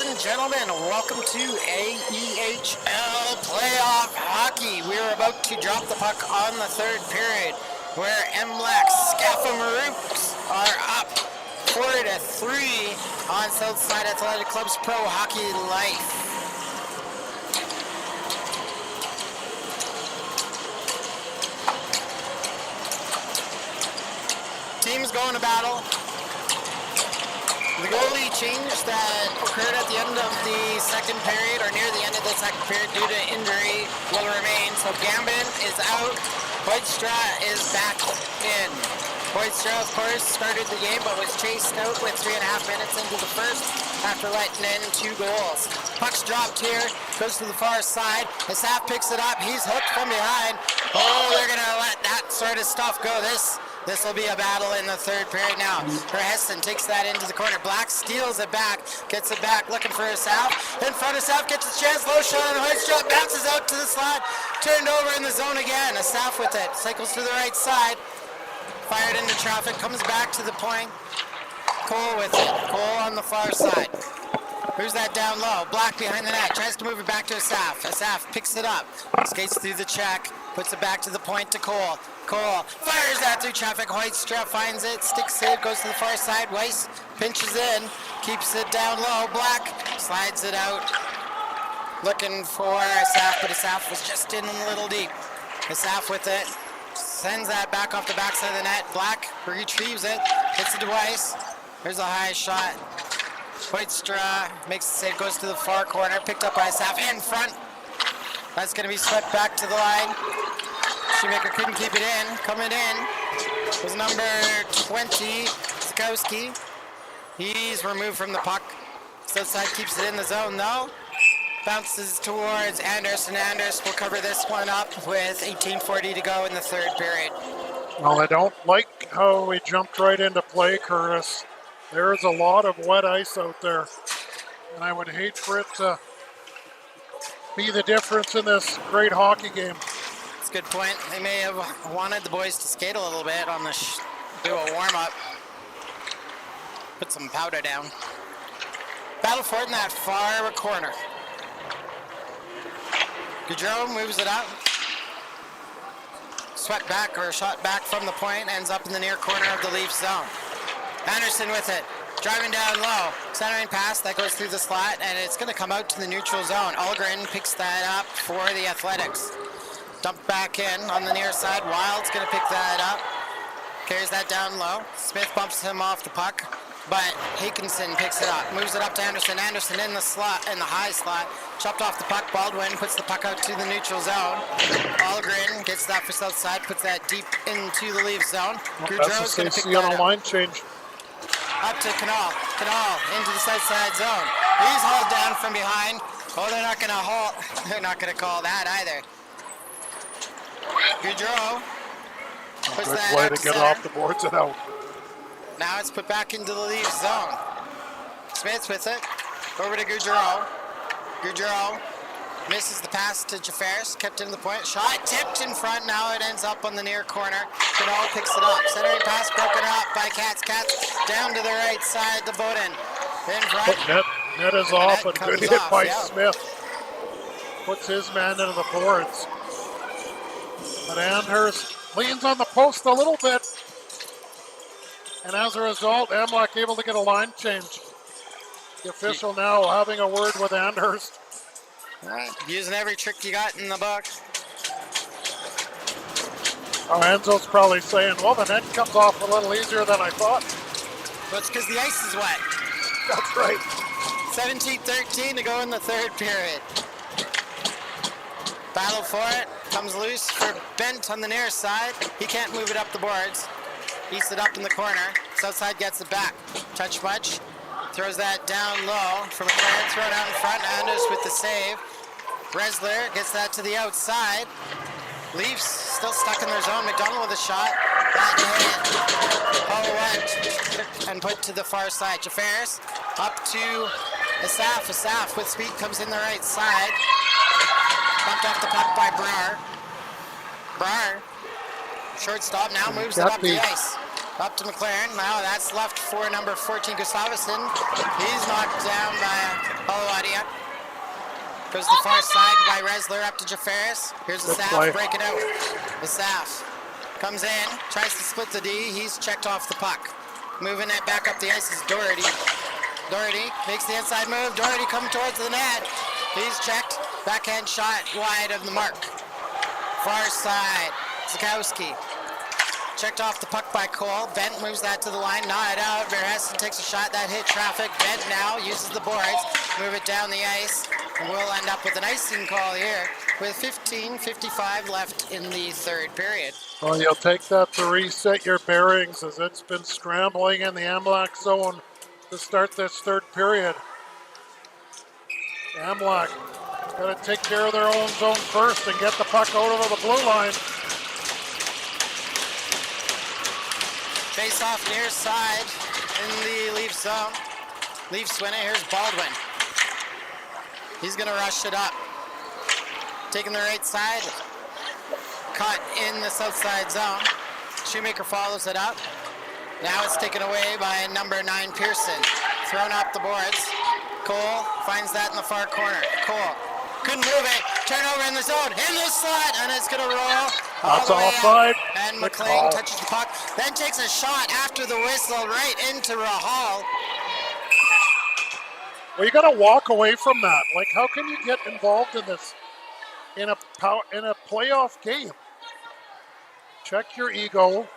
and gentlemen, welcome to AEHL Playoff Hockey. We're about to drop the puck on the third period, where MLAC Scafom-rux are up 4-3 on Southside Athletic Club's Pro Hockey Life. Teams going to battle. The goalie change that occurred at the end of the second period, or near the end of the second period, due to injury will remain. So Gambin is out. Hoytstra is back in. Hoytstra, of course, started the game, but was chased out with 3.5 minutes into the first after letting in 2 goals. Puck's dropped here, goes to the far side. Asaf picks it up. He's hooked from behind. Oh, they're going to let that sort of stuff go. This will be a battle in the third period now. Heston takes that into the corner. Black steals it back, gets it back, looking for Asaf. In front of Asaf, gets a chance, low shot on the Hoytstra, bounces out to the slot, turned over in the zone again. Asaf with it, cycles to the right side, fired into traffic, comes back to the point. Cole with it, Cole on the far side. Who's that down low? Black behind the net, tries to move it back to Asaf. Asaf picks it up, skates through the check, puts it back to the point to Cole. Cole fires that through traffic. Hoytstra finds it, sticks it, goes to the far side. Weiss pinches in, keeps it down low. Black slides it out, looking for Asaf, but Asaf was just in a little deep. Asaf with it, sends that back off the backside of the net. Black retrieves it, hits it to Weiss. There's a high shot. Hoytstra makes the save, goes to the far corner, picked up by Asaf in front. That's going to be swept back to the line. Shoemaker couldn't keep it in. Coming in was number 20, Skowski. He's removed from the puck. Southside keeps it in the zone though. Bounces towards Anders, and Anders will cover this one up with 18:40 to go in the third period. Well, I don't like how we jumped right into play, Curtis. There's a lot of wet ice out there, and I would hate for it to be the difference in this great hockey game. That's a good point. They may have wanted the boys to skate a little bit on the do a warm-up. Put some powder down. Battle for it in that far corner. Gaudreau moves it up. Swept back or shot back from the point, ends up in the near corner of the Leafs zone. Anderson with it, driving down low, centering pass that goes through the slot, and it's going to come out to the neutral zone. Algren picks that up for the Athletics. Dumped back in on the near side. Wild's going to pick that up, carries that down low. Smith bumps him off the puck, but Hakinson picks it up, moves it up to Anderson. Anderson in the slot, in the high slot, chopped off the puck. Baldwin puts the puck out to the neutral zone. Algren gets that for Southside, puts that deep into the Leafs zone. Gaudreau's going to pick that on a up. line change. Up to Canal. Canal into the south side zone. He's hauled down from behind. Oh, they're not going to haul. They're not going to call that either. Gaudreau puts Good that play out to get center. off the boards and out. Now it's put back into the Leafs zone. Smith with it. Over to Gaudreau. Gaudreau misses the pass to Jafaris. Kept in the point. Shot tipped in front. Now it ends up on the near corner. Canal picks it up. Centering pass broken up by Katz. Katz down to the right side to Bowden. In front. Net is off, net and good comes hit off, by yeah. Smith. Puts his man into the boards. But Andhurst leans on the post a little bit. And as a result, MLAC able to get a line change. The official now having a word with Andhurst. All right. Using every trick you got in the book. Oh, Enzo's probably saying, well, the net comes off a little easier than I thought. But it's because the ice is wet. That's right. 17-13 to go in the third period. Battle for it. Comes loose for Bent on the near side. He can't move it up the boards. Eats it up in the corner. Southside gets it back. Touch much. Throws that down low from a clear. Throw it out in front. Anders with the save. Bresler gets that to the outside. Leafs still stuck in their zone. McDonald with a shot. That hit. Oh, and put to the far side. Jafaris up to Asaf. Asaf with speed comes in the right side. Bumped off the puck by Brar. Brar, shortstop, now moves it up the ice. Up to McLaren. Now that's left for number 14, Gustavusson. He's knocked down by Holowadiak. Goes to the far side by Resler up to Jafaris. Here's the Saf, break it out. The Saf comes in, tries to split the D. He's checked off the puck. Moving it back up the ice is Doherty. Doherty makes the inside move. Doherty coming towards the net. He's checked. Backhand shot wide of the mark. Far side, Zakowski. Checked off the puck by Cole. Bent moves that to the line, not it out. Verhessen takes a shot that hit traffic. Bent now uses the boards, move it down the ice, and we'll end up with an icing call here with 15:55 left in the third period. Well, you'll take that to reset your bearings as it's been scrambling in the MLAC zone to start this third period. MLAC got to take care of their own zone first and get the puck out over the blue line. Face off near side in the Leafs zone. Leafs win it. Here's Baldwin. He's going to rush it up. Taking the right side. Caught in the south side zone. Shoemaker follows it up. Now it's taken away by number 9, Pearson. Thrown up the boards. Cole finds that in the far corner. Cole couldn't move it. Turnover in the zone. In the slot. And it's going to roll. That's offside. And McLean touches the puck. Then takes a shot after the whistle right into Rahal. Well, you got to walk away from that. Like, how can you get involved in this in a playoff game? Check your ego.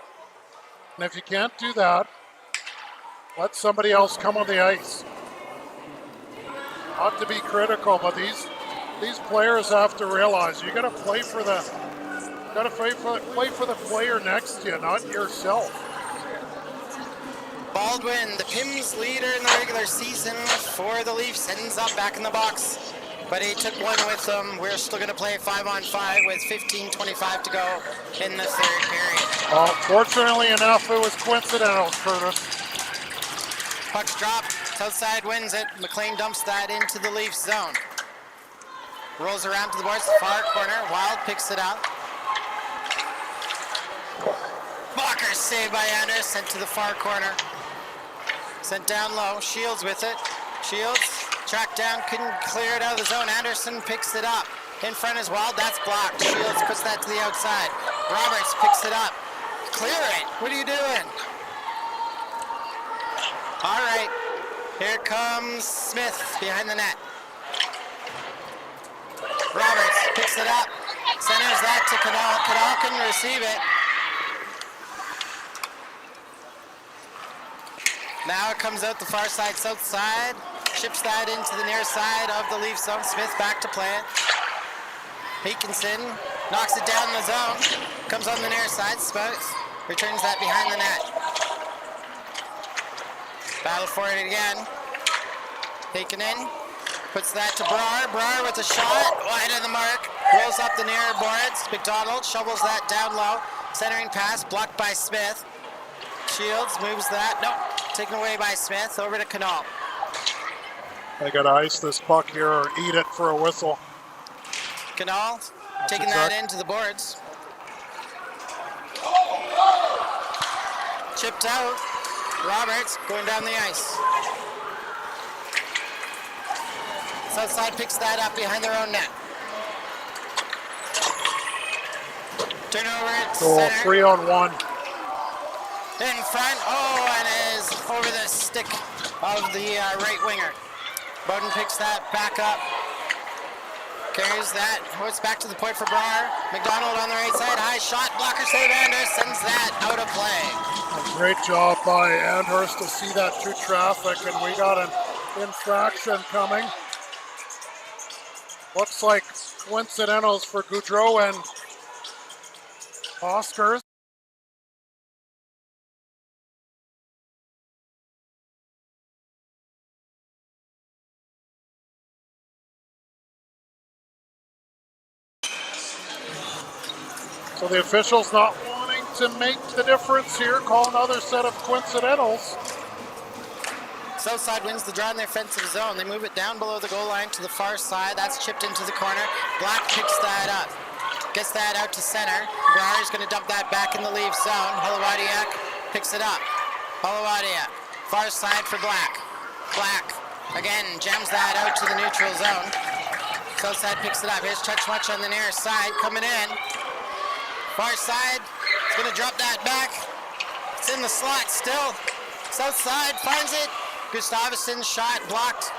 And if you can't do that, let somebody else come on the ice. Not to be critical, but these players have to realize you got to play for the player next to you, not yourself. Baldwin, the PIMS leader in the regular season for the Leafs, ends up back in the box, but he took one with them. We're still going to play 5-on-5 with 15:25 to go in the third period. Well, fortunately enough, it was coincidental, Curtis. Puck's dropped. Southside wins it. McLean dumps that into the Leafs zone. Rolls around to the boards, far corner. Wild picks it up. Blocker saved by Anders, sent to the far corner. Sent down low. Shields with it. Shields tracked down, couldn't clear it out of the zone. Anderson picks it up. In front is Wild. That's blocked. Shields puts that to the outside. Roberts picks it up. Clear it. What are you doing? All right. Here comes Smith behind the net. Roberts picks it up. Centers that to Canal. Canal can receive it. Now it comes out the far side, south side. Ships that into the near side of the Leaf zone. Smith back to play it. Pekinson knocks it down in the zone. Comes on the near side. Smith returns that behind the net. Battle for it again. Pekinson puts that to Brar. Brar with a shot. Wide of the mark. Rolls up the near boards. McDonald shovels that down low. Centering pass blocked by Smith. Shields moves that. Nope. Taken away by Smith. Over to Canal. They got to ice this puck here or eat it for a whistle. Canal taking that into the boards. Chipped out. Roberts going down the ice. Southside picks that up behind their own net. Turnover at center. 3-on-1. In front, and is over the stick of the right winger. Bowden picks that back up. Carries that. It's back to the point for Brar. McDonald on the right side. High shot. Blocker save. Anders sends that out of play. A great job by Andhurst to see that through traffic, and we got an infraction coming. Looks like coincidentals for Goudreau and Oscars. So the officials not wanting to make the difference here, call another set of coincidentals. Southside wins the draw in their offensive zone. They move it down below the goal line to the far side. That's chipped into the corner. Black picks that up. Gets that out to center. Brauer's going to dump that back in the Leaf zone. Holowadiak picks it up. Palawadia, far side for Black. Black, again, jams that out to the neutral zone. Southside picks it up. Here's Chuch on the near side, coming in. Far side, he's gonna drop that back. It's in the slot still. Southside finds it. Gustavuson's shot blocked.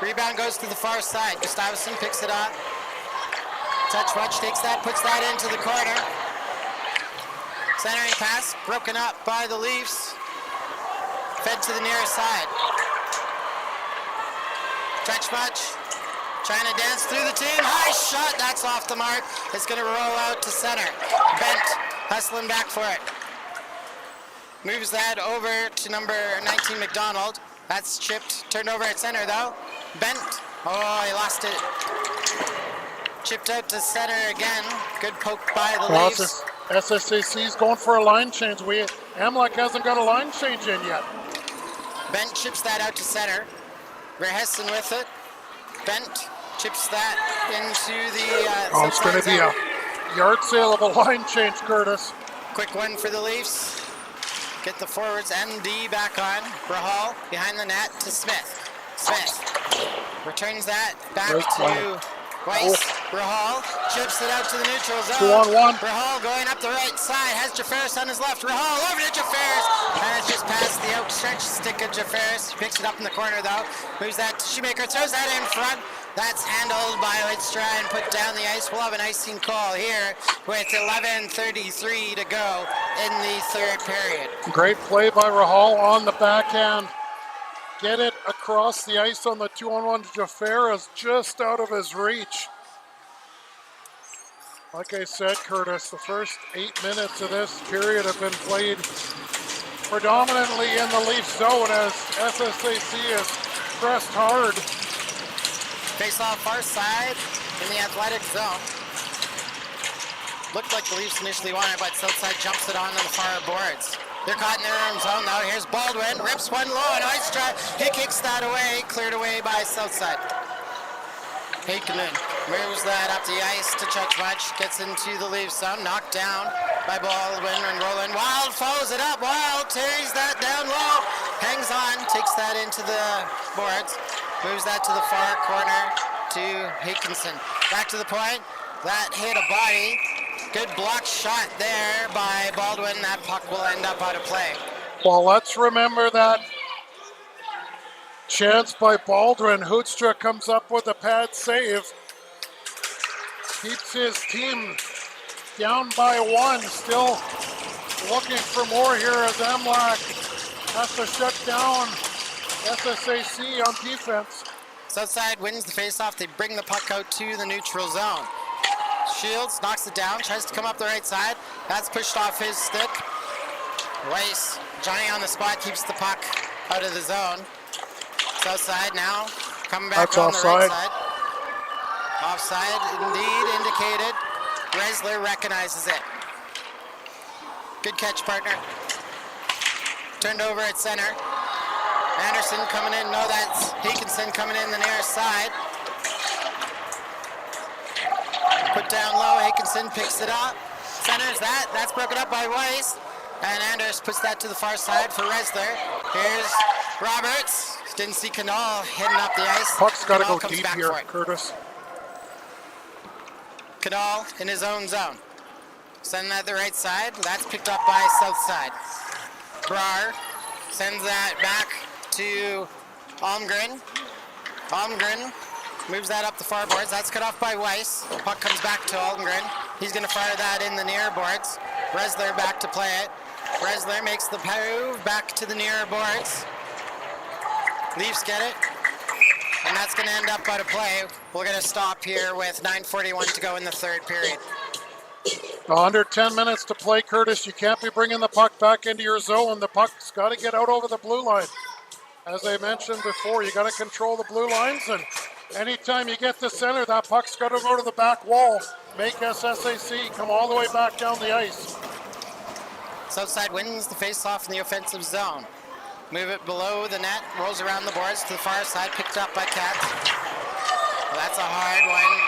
Rebound goes to the far side. Gustavusson picks it up. Chuch takes that, puts that into the corner. Centering pass, broken up by the Leafs. Fed to the near side. Chuch trying to dance through the team. High shot, that's off the mark. It's gonna roll out to center. Bent, hustling back for it. Moves that over to number 19, McDonald. That's chipped, turned over at center though. Bent, oh, he lost it. Chipped out to center again. Good poke by the Leafs. SSAC's going for a line change. MLAC hasn't got a line change in yet. Bent chips that out to center. Verhessen with it. Bent chips that into the... it's going to be a yard sale of a line change, Curtis. Quick one for the Leafs. Get the forwards MD back on. Rahal behind the net to Smith. Smith returns that back to Weiss. Rahal chips it out to the neutral zone. 2-on-1. Rahal going up the right side. Has Jafaris on his left. Rahal over to Jafaris. And it's just past the outstretched stick of Jafaris. Picks it up in the corner though. Moves that to Shoemaker. Throws that in front. That's handled by Widstra and put down the ice. We'll have an icing call here with 11:33 to go in the third period. Great play by Rahal on the backhand. Get it across the ice on the 2-on-1. Jafaris just out of his reach. Like I said, Curtis, the first 8 minutes of this period have been played predominantly in the Leaf zone as SSAC has pressed hard. Face off far side in the athletic zone. Looked like the Leafs initially wanted, but Southside jumps it onto the far boards. They're caught in their own zone now. Here's Baldwin, rips one low, and Widstra, he kicks that away, cleared away by Southside. Heikkinen moves that up the ice to Chuch, gets into the Leafs zone, knocked down by Baldwin and Roland. Wild follows it up, Wild tears that down low, hangs on, takes that into the boards, moves that to the far corner to Heikinson. Back to the point, that hit a body. Good block shot there by Baldwin. That puck will end up out of play. Well, let's remember that chance by Baldwin. Hoekstra comes up with a pad save. Keeps his team down by one. Still looking for more here as MLAC has to shut down SSAC on defense. Southside wins the faceoff. They bring the puck out to the neutral zone. Shields knocks it down, tries to come up the right side. That's pushed off his stick. Weiss, Johnny on the spot, keeps the puck out of the zone. Southside now, coming back on offside. the right side. Offside, indeed, indicated. Resler recognizes it. Good catch, partner. Turned over at center. Anderson coming in, no, that's Heikinson coming in the near side. Put down low, Heikinson picks it up. Centers that, that's broken up by Weiss. And Anders puts that to the far side for Resler. Here's Roberts. Didn't see Canal hitting up the ice. Puck's got to Canal go comes deep back here, for it. Curtis. Canal in his own zone. Send that the right side. That's picked up by south side. Brar sends that back to Almgren. Almgren moves that up the far boards. That's cut off by Weiss. Puck comes back to Almgren. He's going to fire that in the near boards. Resler back to play it. Resler makes the move back to the near boards. Leafs get it. And that's going to end up out of play. We're going to stop here with 9:41 to go in the third period. Under 10 minutes to play, Curtis. You can't be bringing the puck back into your zone. The puck's got to get out over the blue line. As I mentioned before, you got to control the blue lines, and anytime you get to center, that puck's got to go to the back wall. Make SSAC come all the way back down the ice. Southside wins the face-off in the offensive zone. Move it below the net, rolls around the boards to the far side, picked up by Katz. Well, that's a hard one.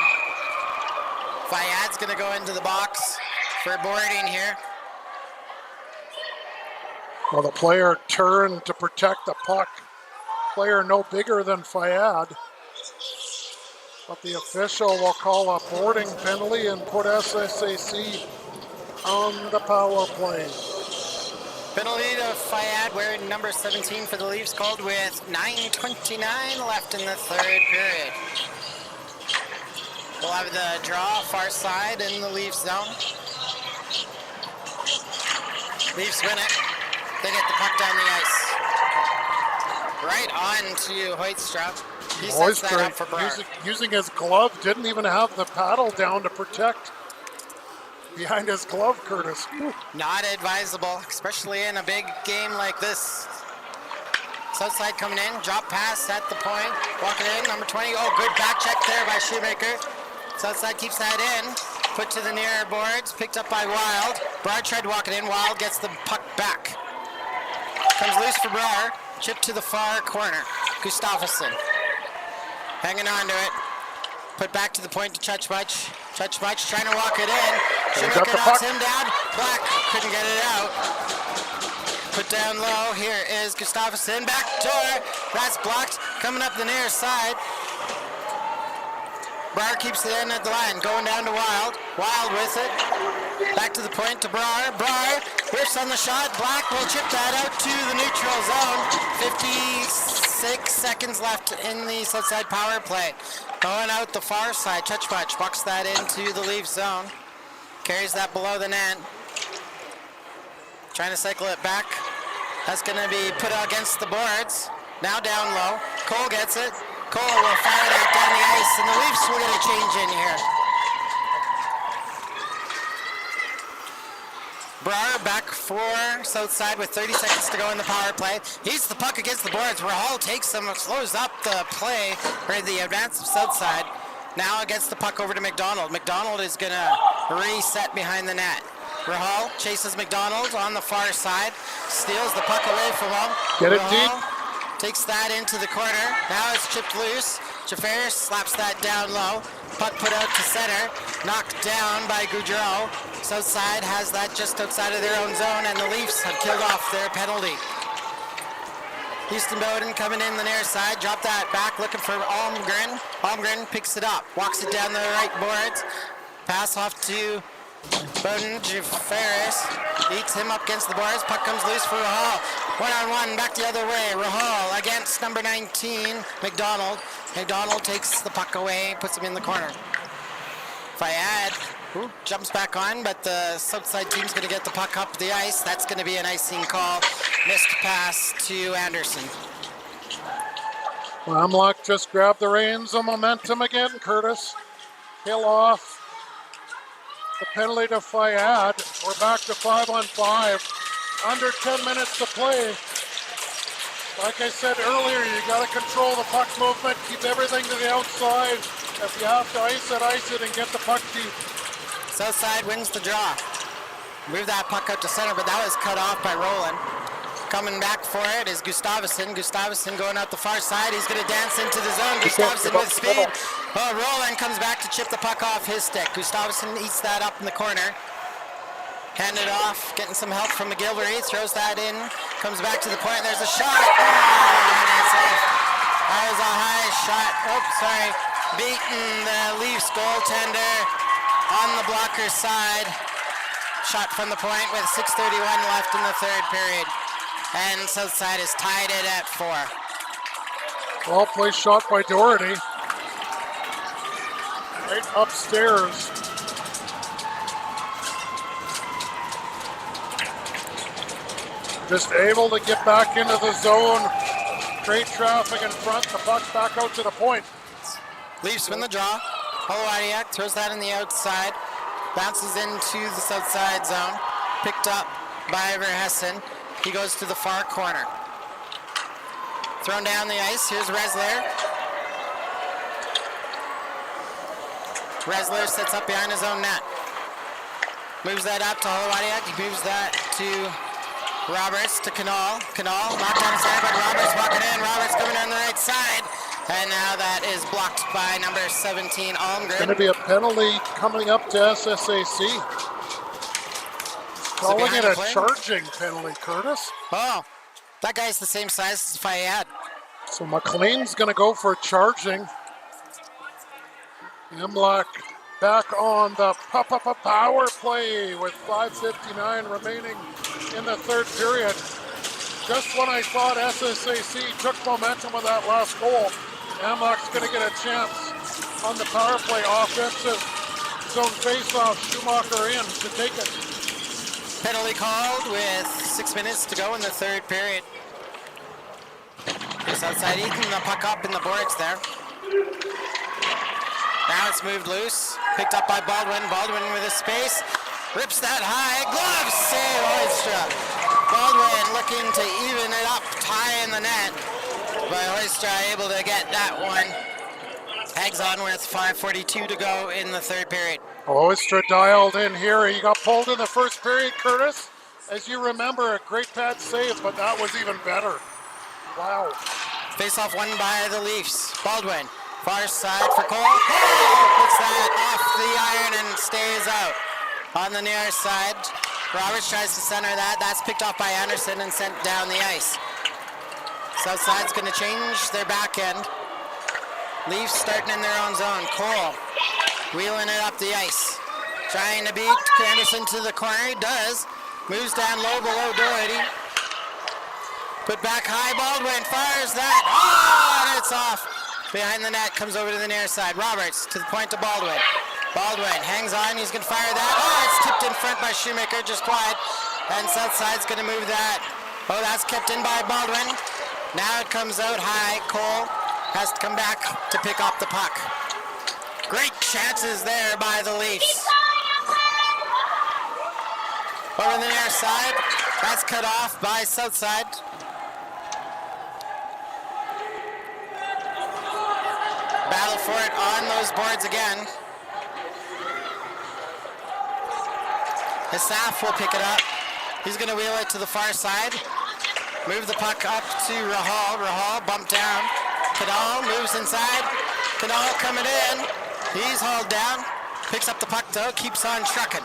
Fayad's gonna go into the box for boarding here. Well, the player turned to protect the puck. Player no bigger than Fayad. But the official will call a boarding penalty and put SSAC on the power play. Penalty to Fayad wearing number 17 for the Leafs, called with 9:29 left in the third period. We'll have the draw far side in the Leafs zone. Leafs win it. They get the puck down the ice. Right on to Hoytstrap. He sets that up for Brar. Using his glove, didn't even have the paddle down to protect behind his glove, Curtis. Not advisable, especially in a big game like this. Southside coming in, drop pass at the point, walking in, number 20. Oh, good back check there by Shoemaker. Southside keeps that in, put to the near boards, picked up by Wild. Brar tried to walk it in, Wild gets the puck back. Comes loose for Brar, chip to the far corner. Gustafsson hanging on to it. Put back to the point to Chuchmuch. Chuchmuch trying to walk it in. Shoemaker knocks him down. Black couldn't get it out. Put down low. Here is Gustafsson. Back door. That's blocked. Coming up the near side. Brar keeps it in at the line. Going down to Wild. Wild with it. Back to the point to Brar. Brar whiffs on the shot. Black will chip that out to the neutral zone. 56 seconds left in the Southside power play. Going out the far side. Chuchmuch bucks that into the Leafs zone. Carries that below the net. Trying to cycle it back. That's going to be put against the boards. Now down low. Cole gets it. Cole will fire that down the ice, and the Leafs will get a change in here. Brar back for Southside with 30 seconds to go in the power play. He's the puck against the boards. Rahal takes him, slows up the play, or the advance of Southside. Now gets the puck over to McDonald. McDonald is going to reset behind the net. Rahal chases McDonald on the far side, steals the puck away from him. Get it Rahal deep. Takes that into the corner. Now it's chipped loose. Jafar slaps that down low. Puck put out to center. Knocked down by Goudreau. Southside has that just outside of their own zone, and the Leafs have killed off their penalty. Houston Bowden coming in the near side. Drop that back, looking for Almgren. Almgren picks it up. Walks it down the right boards. Pass off to Bowden. Jafaris eats him up against the boards. Puck comes loose for Rahal. One-on-one, back the other way. Rahal against number 19, McDonald. McDonald takes the puck away, puts him in the corner. Fayad jumps back on, but the Southside team's going to get the puck up the ice. That's going to be an icing call. Missed pass to Anderson. Well, MLAC just grabbed the reins of momentum again, Curtis. Hill off. The penalty to Fayad. We're back to 5-on-5. Under 10 minutes to play. Like I said earlier, you got to control the puck movement, keep everything to the outside. If you have to ice it, and get the puck deep. Southside wins the draw. Move that puck out to center, but that was cut off by Roland. Coming back for it is Gustafsson. Gustafsson going out the far side. He's going to dance into the zone. Gustafsson with speed. Oh, Roland comes back to chip the puck off his stick. Gustafsson eats that up in the corner. Hand it off, getting some help from McGilvery, throws that in, comes back to the point, there's a shot. Oh, and it's off. That was a high shot. Oh, sorry. Beating the Leafs goaltender on the blocker side. Shot from the point with 6:31 left in the third period. And Southside has tied it at 4. Well placed shot by Doherty. Right upstairs. Just able to get back into the zone. Great traffic in front. The puck back out to the point. Leafs win the draw. Holowadiak throws that in the outside. Bounces into the Southside zone. Picked up by Verhessen. He goes to the far corner. Thrown down the ice. Here's Resler. Resler sits up behind his own net. Moves that up to Holowadiak. He moves that to Roberts to Canal. Canal knocked on his head, but Roberts walking in. Roberts coming on the right side. And now that is blocked by number 17, Almgren. Going to be a penalty coming up to SSAC. Calling behind it the a play? charging penalty, Curtis. Oh, that guy's the same size as Fayad. So McLean's going to go for charging. MLAC back on the power play with 5:59 remaining in the third period. Just when I thought SSAC took momentum with that last goal, MLAC's going to get a chance on the power play offensive zone face-off. Schumacher in to take it. Penalty called with 6 minutes to go in the third period. Just outside Ethan, the puck up in the boards there. Now it's moved loose, picked up by Baldwin. Baldwin with his space, rips that high, glove save, Oystra. Baldwin looking to even it up, tie in the net, but Oystra able to get that one. Hags on with 5:42 to go in the third period. Oystra dialed in here. He got pulled in the first period, Curtis. As you remember, a great pad save, but that was even better. Wow. Face-off won by the Leafs. Baldwin, far side for Cole. Puts that off the iron and stays out. On the near side, Roberts tries to center that. That's picked off by Anderson and sent down the ice. South side's going to change their back end. Leafs starting in their own zone. Cole wheeling it up the ice. Trying to beat Anderson to the corner. He does. Moves down low below Doherty. Put back high, Baldwin fires that. Oh, and it's off. Behind the net, comes over to the near side. Roberts to the point to Baldwin. Baldwin hangs on, he's gonna fire that. Oh, it's tipped in front by Shoemaker, just wide. And Southside's gonna move that. Oh, that's kept in by Baldwin. Now it comes out high. Cole has to come back to pick up the puck. Great chances there by the Leafs. Over the near side, that's cut off by Southside. Battle for it on those boards again. Asaf will pick it up. He's going to wheel it to the far side. Move the puck up to Rahal. Rahal bumped down. Kadal moves inside. Kadal coming in. He's hauled down. Picks up the puck though. Keeps on trucking.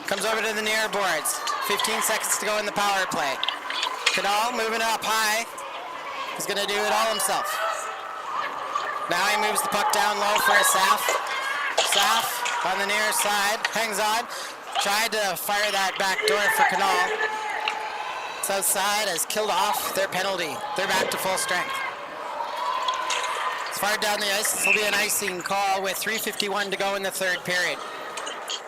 Comes over to the near boards. 15 seconds to go in the power play. Kadal moving up high. He's going to do it all himself. Now he moves the puck down low for Asaf. Asaf on the near side. Hangs on. Tried to fire that back door for Canal. South side has killed off their penalty. They're back to full strength. It's far down the ice. This will be an icing call with 3:51 to go in the third period.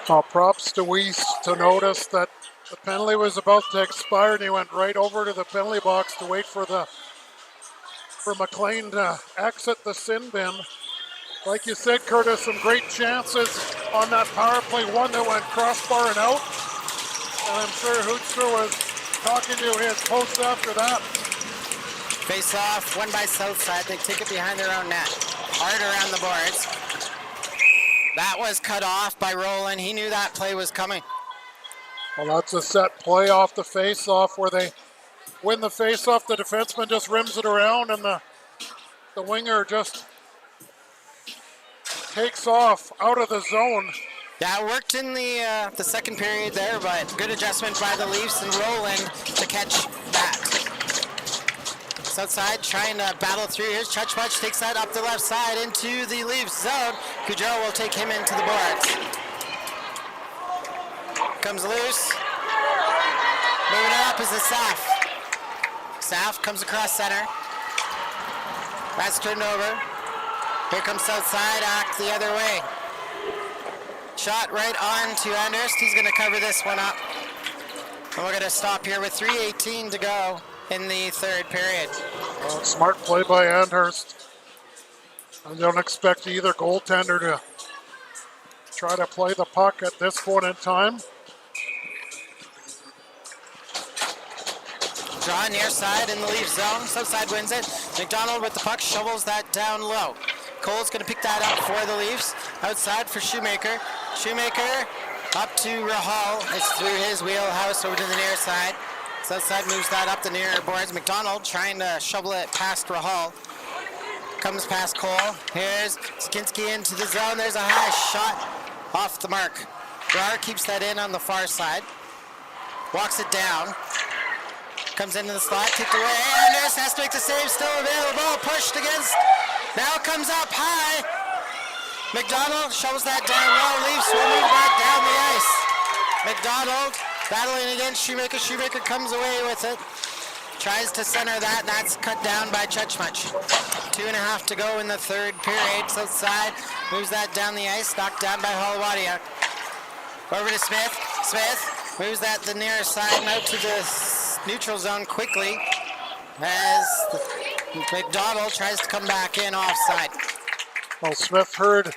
Well, props to Weiss to notice that the penalty was about to expire and he went right over to the penalty box to wait for McLean to exit the sin bin. Like you said, Curtis, some great chances on that power play. One that went crossbar and out. And I'm sure Hootster was talking to his post after that. Face off, won by Southside. They take it behind their own net. Hard around the boards. That was cut off by Roland. He knew that play was coming. Well, that's a set play off the face-off where they win the face-off. The defenseman just rims it around and the winger just takes off out of the zone. Yeah, it worked in the second period there, but good adjustment by the Leafs and Roland to catch that. Southside trying to battle through. Here's Chuchmuch, takes that up the left side into the Leafs zone. Goudreau will take him into the boards. Comes loose. Moving it up is the Saf. Saf comes across center. That's turned over. Here comes Southside, act the other way. Shot right on to Anderst. He's going to cover this one up. And we're going to stop here with 3:18 to go in the third period. Well, smart play by Anderst. I don't expect either goaltender to try to play the puck at this point in time. Draw near side in the Leaf zone. Southside wins it. McDonald with the puck shovels that down low. Cole's going to pick that up for the Leafs. Outside for Shoemaker. Shoemaker up to Rahal. It's through his wheelhouse over to the near side. Southside moves that up the near boards. McDonald trying to shovel it past Rahal. Comes past Cole. Here's Skinski into the zone. There's a high shot off the mark. Brar keeps that in on the far side. walks it down. Comes into the slot, kicked away. Anders has to make the save, still available. Pushed against. Now comes up high. McDonald shovels that down low, leaves swimming back down the ice. McDonald battling against Shoemaker. Shoemaker comes away with it. Tries to center that, and that's cut down by Chuchmuch. 2.5 to go in the third period. Southside moves that down the ice, knocked down by Holowadiak. Over to Smith. Smith moves that the near side, out to the neutral zone quickly as McDonald tries to come back in offside. Well, Smith heard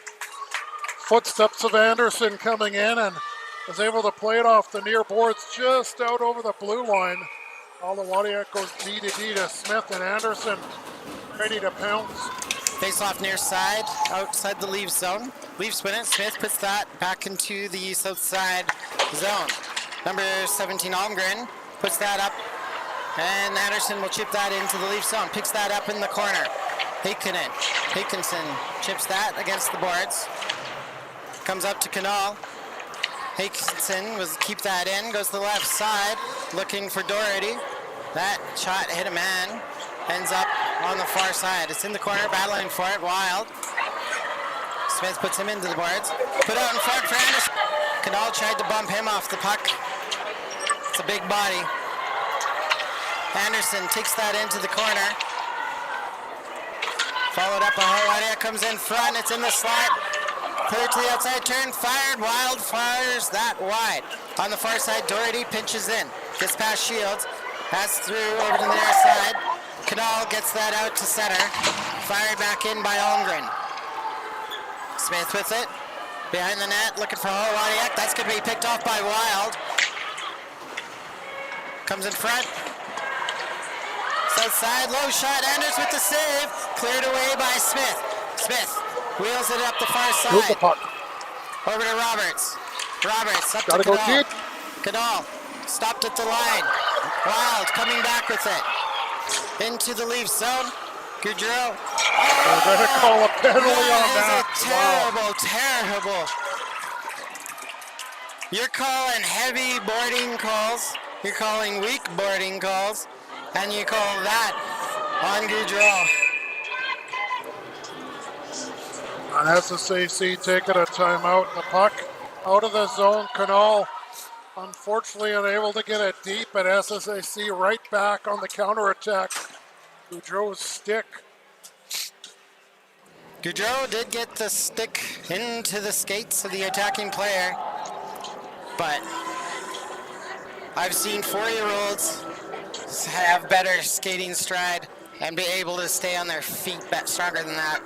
footsteps of Anderson coming in and was able to play it off the near boards just out over the blue line. Holowadiak goes D to D to Smith, and Anderson ready to pounce. Face off near side, outside the leave zone. Leaves win it. Smith puts that back into the south side zone. Number 17 Almgren puts that up, and Anderson will chip that into the leaf zone. Picks that up in the corner. Hickinson chips that against the boards. Comes up to Canal. Hickinson was keep that in, goes to the left side, looking for Doherty. That shot hit a man, ends up on the far side. It's in the corner, battling for it, Wild. Smith puts him into the boards. Put out in front for Anderson. Canal tried to bump him off the puck. It's a big body. Anderson takes that into the corner. Followed up by Holowadiak, comes in front, it's in the slot. Clear to the outside turn, fired, Wild fires that wide. On the far side, Doherty pinches in. Gets past Shields, pass through over to the near side. Canal gets that out to center. Fired back in by Almgren. Smith with it. Behind the net, looking for Holowadiak. That's going to be picked off by Wild. Comes in front. South side, low shot, Anders with the save. Cleared away by Smith. Smith wheels it up the far side. Move the puck. Over to Roberts. Roberts up Gotta to go Canal. deep. Canal stopped at the line. Wild coming back with it. Into the leaf zone. Goudreau. They're going to call a penalty on that. Terrible. You're calling heavy boarding calls. You're calling weak boarding calls. And you call that on Goudreau. On SSAC taking a timeout. The puck out of the zone. Canal unfortunately unable to get it deep, but SSAC right back on the counterattack. Goudreau's stick. Goudreau did get the stick into the skates of the attacking player, but I've seen 4-year-olds have better skating stride and be able to stay on their feet stronger than that.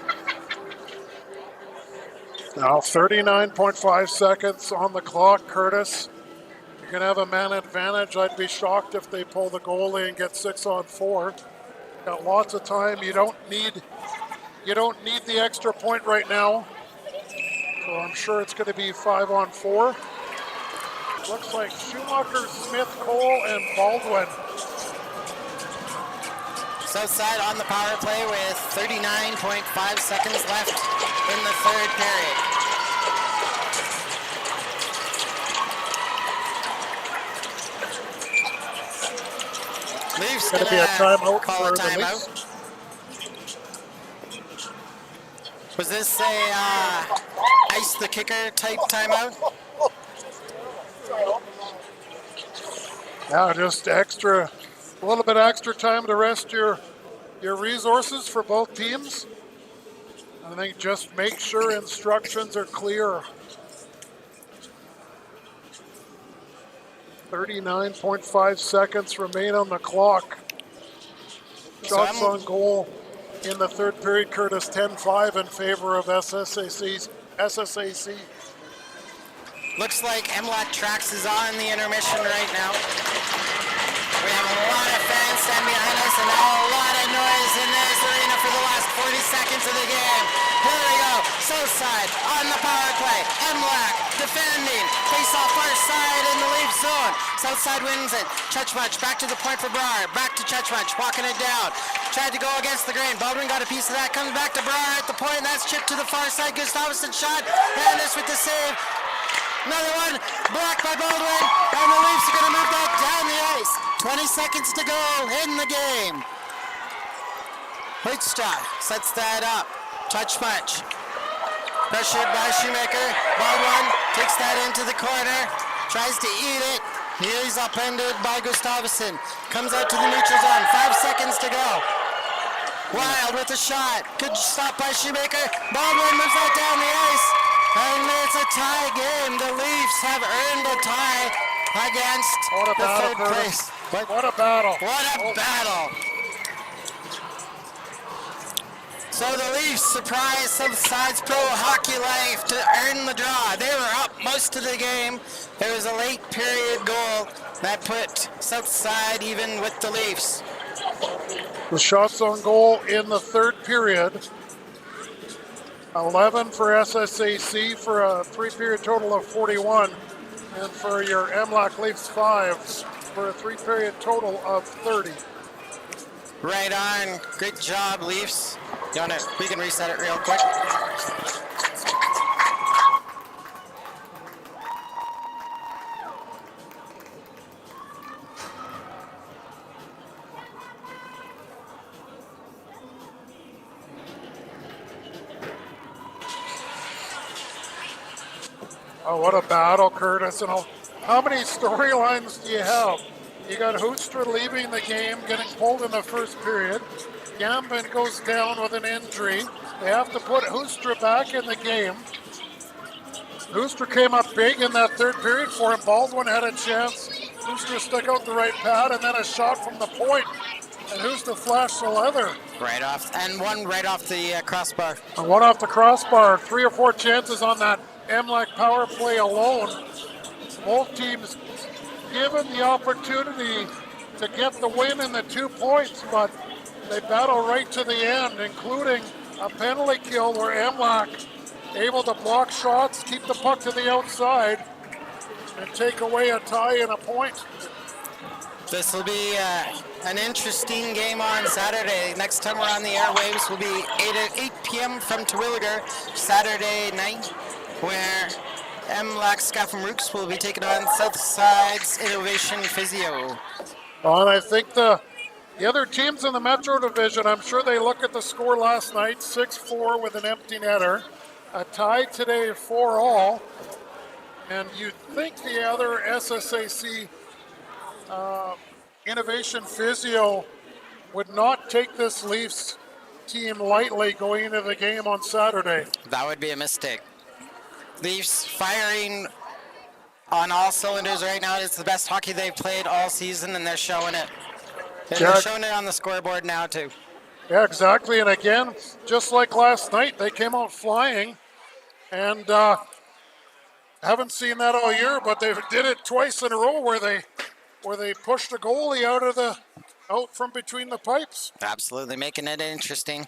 Now 39.5 seconds on the clock, Curtis. You're going to have a man advantage. I'd be shocked if they pull the goalie and get 6-on-4. Got lots of time. You don't need the extra point right now. So I'm sure it's going to be 5-on-4. Looks like Schumacher, Smith, Cole, and Baldwin. Southside on the power play with 39.5 seconds left in the third period. Leafs Going to be a timeout call a for the timeout. Leafs. Was this a ice the kicker type timeout? Yeah, just a little bit extra time to rest your resources for both teams. I think just make sure instructions are clear. 39.5 seconds remain on the clock. Shots on goal in the third period, Curtis, 10-5 in favor of SSAC. Looks like MLAC Tracks is on the intermission right now. We have a lot of fans standing behind us and now a lot of noise in this arena for the last 40 seconds of the game. Here we go. Southside on the power play. MLAC defending. Face off far side in the leaf zone. Southside wins it. Chuchmuch back to the point for Brar. Back to Chuchmuch. Walking it down. Tried to go against the grain. Baldwin got a piece of that. Comes back to Brar at the point. That's chipped to the far side. Gustavsson shot. Landis with the save. Another one. Blocked by Baldwin. And the Leafs are going to move that down the ice. 20 seconds to go in the game. Hoekstra sets that up. Touch punch. Pressured by Shoemaker. Baldwin takes that into the corner. Tries to eat it. He's upended by Gustafsson. Comes out to the neutral zone. 5 seconds to go. Wild with a shot. Good stop by Shoemaker. Baldwin moves that down the ice. And it's a tie game. The Leafs have earned a tie against the third place. What a battle. What a battle. So the Leafs surprised Southside's Pro Hockey Life to earn the draw. They were up most of the game. There was a late period goal that put Southside even with the Leafs. The shots on goal in the third period. 11 for SSAC for a 3-period total of 41. And for your MLAC Leafs 5 for a 3-period total of 30. Right on. Great job, Leafs. We can reset it real quick. Oh, what a battle, Curtis. And how many storylines do you have? You got Hoekstra leaving the game, getting pulled in the first period. Gambin goes down with an injury. They have to put Hoekstra back in the game. Hoekstra came up big in that third period for him. Baldwin had a chance. Hoekstra stuck out the right pad, and then a shot from the point. And Hoekstra flashed the leather. Right off, and one right off the crossbar. And one off the crossbar. 3 or 4 chances on that MLAC power play alone. Both teams given the opportunity to get the win and the 2 points, but they battle right to the end, including a penalty kill where MLAC able to block shots, keep the puck to the outside, and take away a tie and a point. This will be an interesting game on Saturday. Next time we're on the airwaves will be 8 p.m. from Terwilliger Saturday night, where MLAC Scafom-rux will be taking on Southside's Innovation Physio. Well, and I think the other teams in the Metro Division, I'm sure they look at the score last night, 6-4 with an empty netter. A tie today 4-all. And you'd think the other SSAC Innovation Physio would not take this Leafs team lightly going into the game on Saturday. That would be a mistake. Leafs firing on all cylinders right now. It's the best hockey they've played all season, and they're showing it. And they're showing it on the scoreboard now, too. Yeah, exactly. And again, just like last night, they came out flying. And haven't seen that all year, but they did it twice in a row where they pushed a goalie out from between the pipes. Absolutely, making it interesting.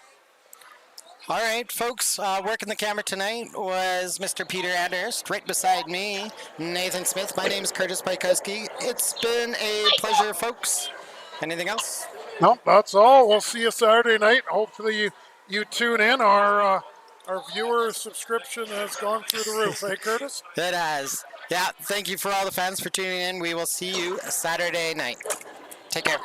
All right, folks, working the camera tonight was Mr. Peter Anderst. Right beside me, Nathan Smith. My name is Curtis Bykowski. It's been a pleasure, folks. Anything else? No, that's all. We'll see you Saturday night. Hopefully you tune in. Our viewer subscription has gone through the roof. Hey, Curtis? It has. Yeah, thank you for all the fans for tuning in. We will see you Saturday night. Take care.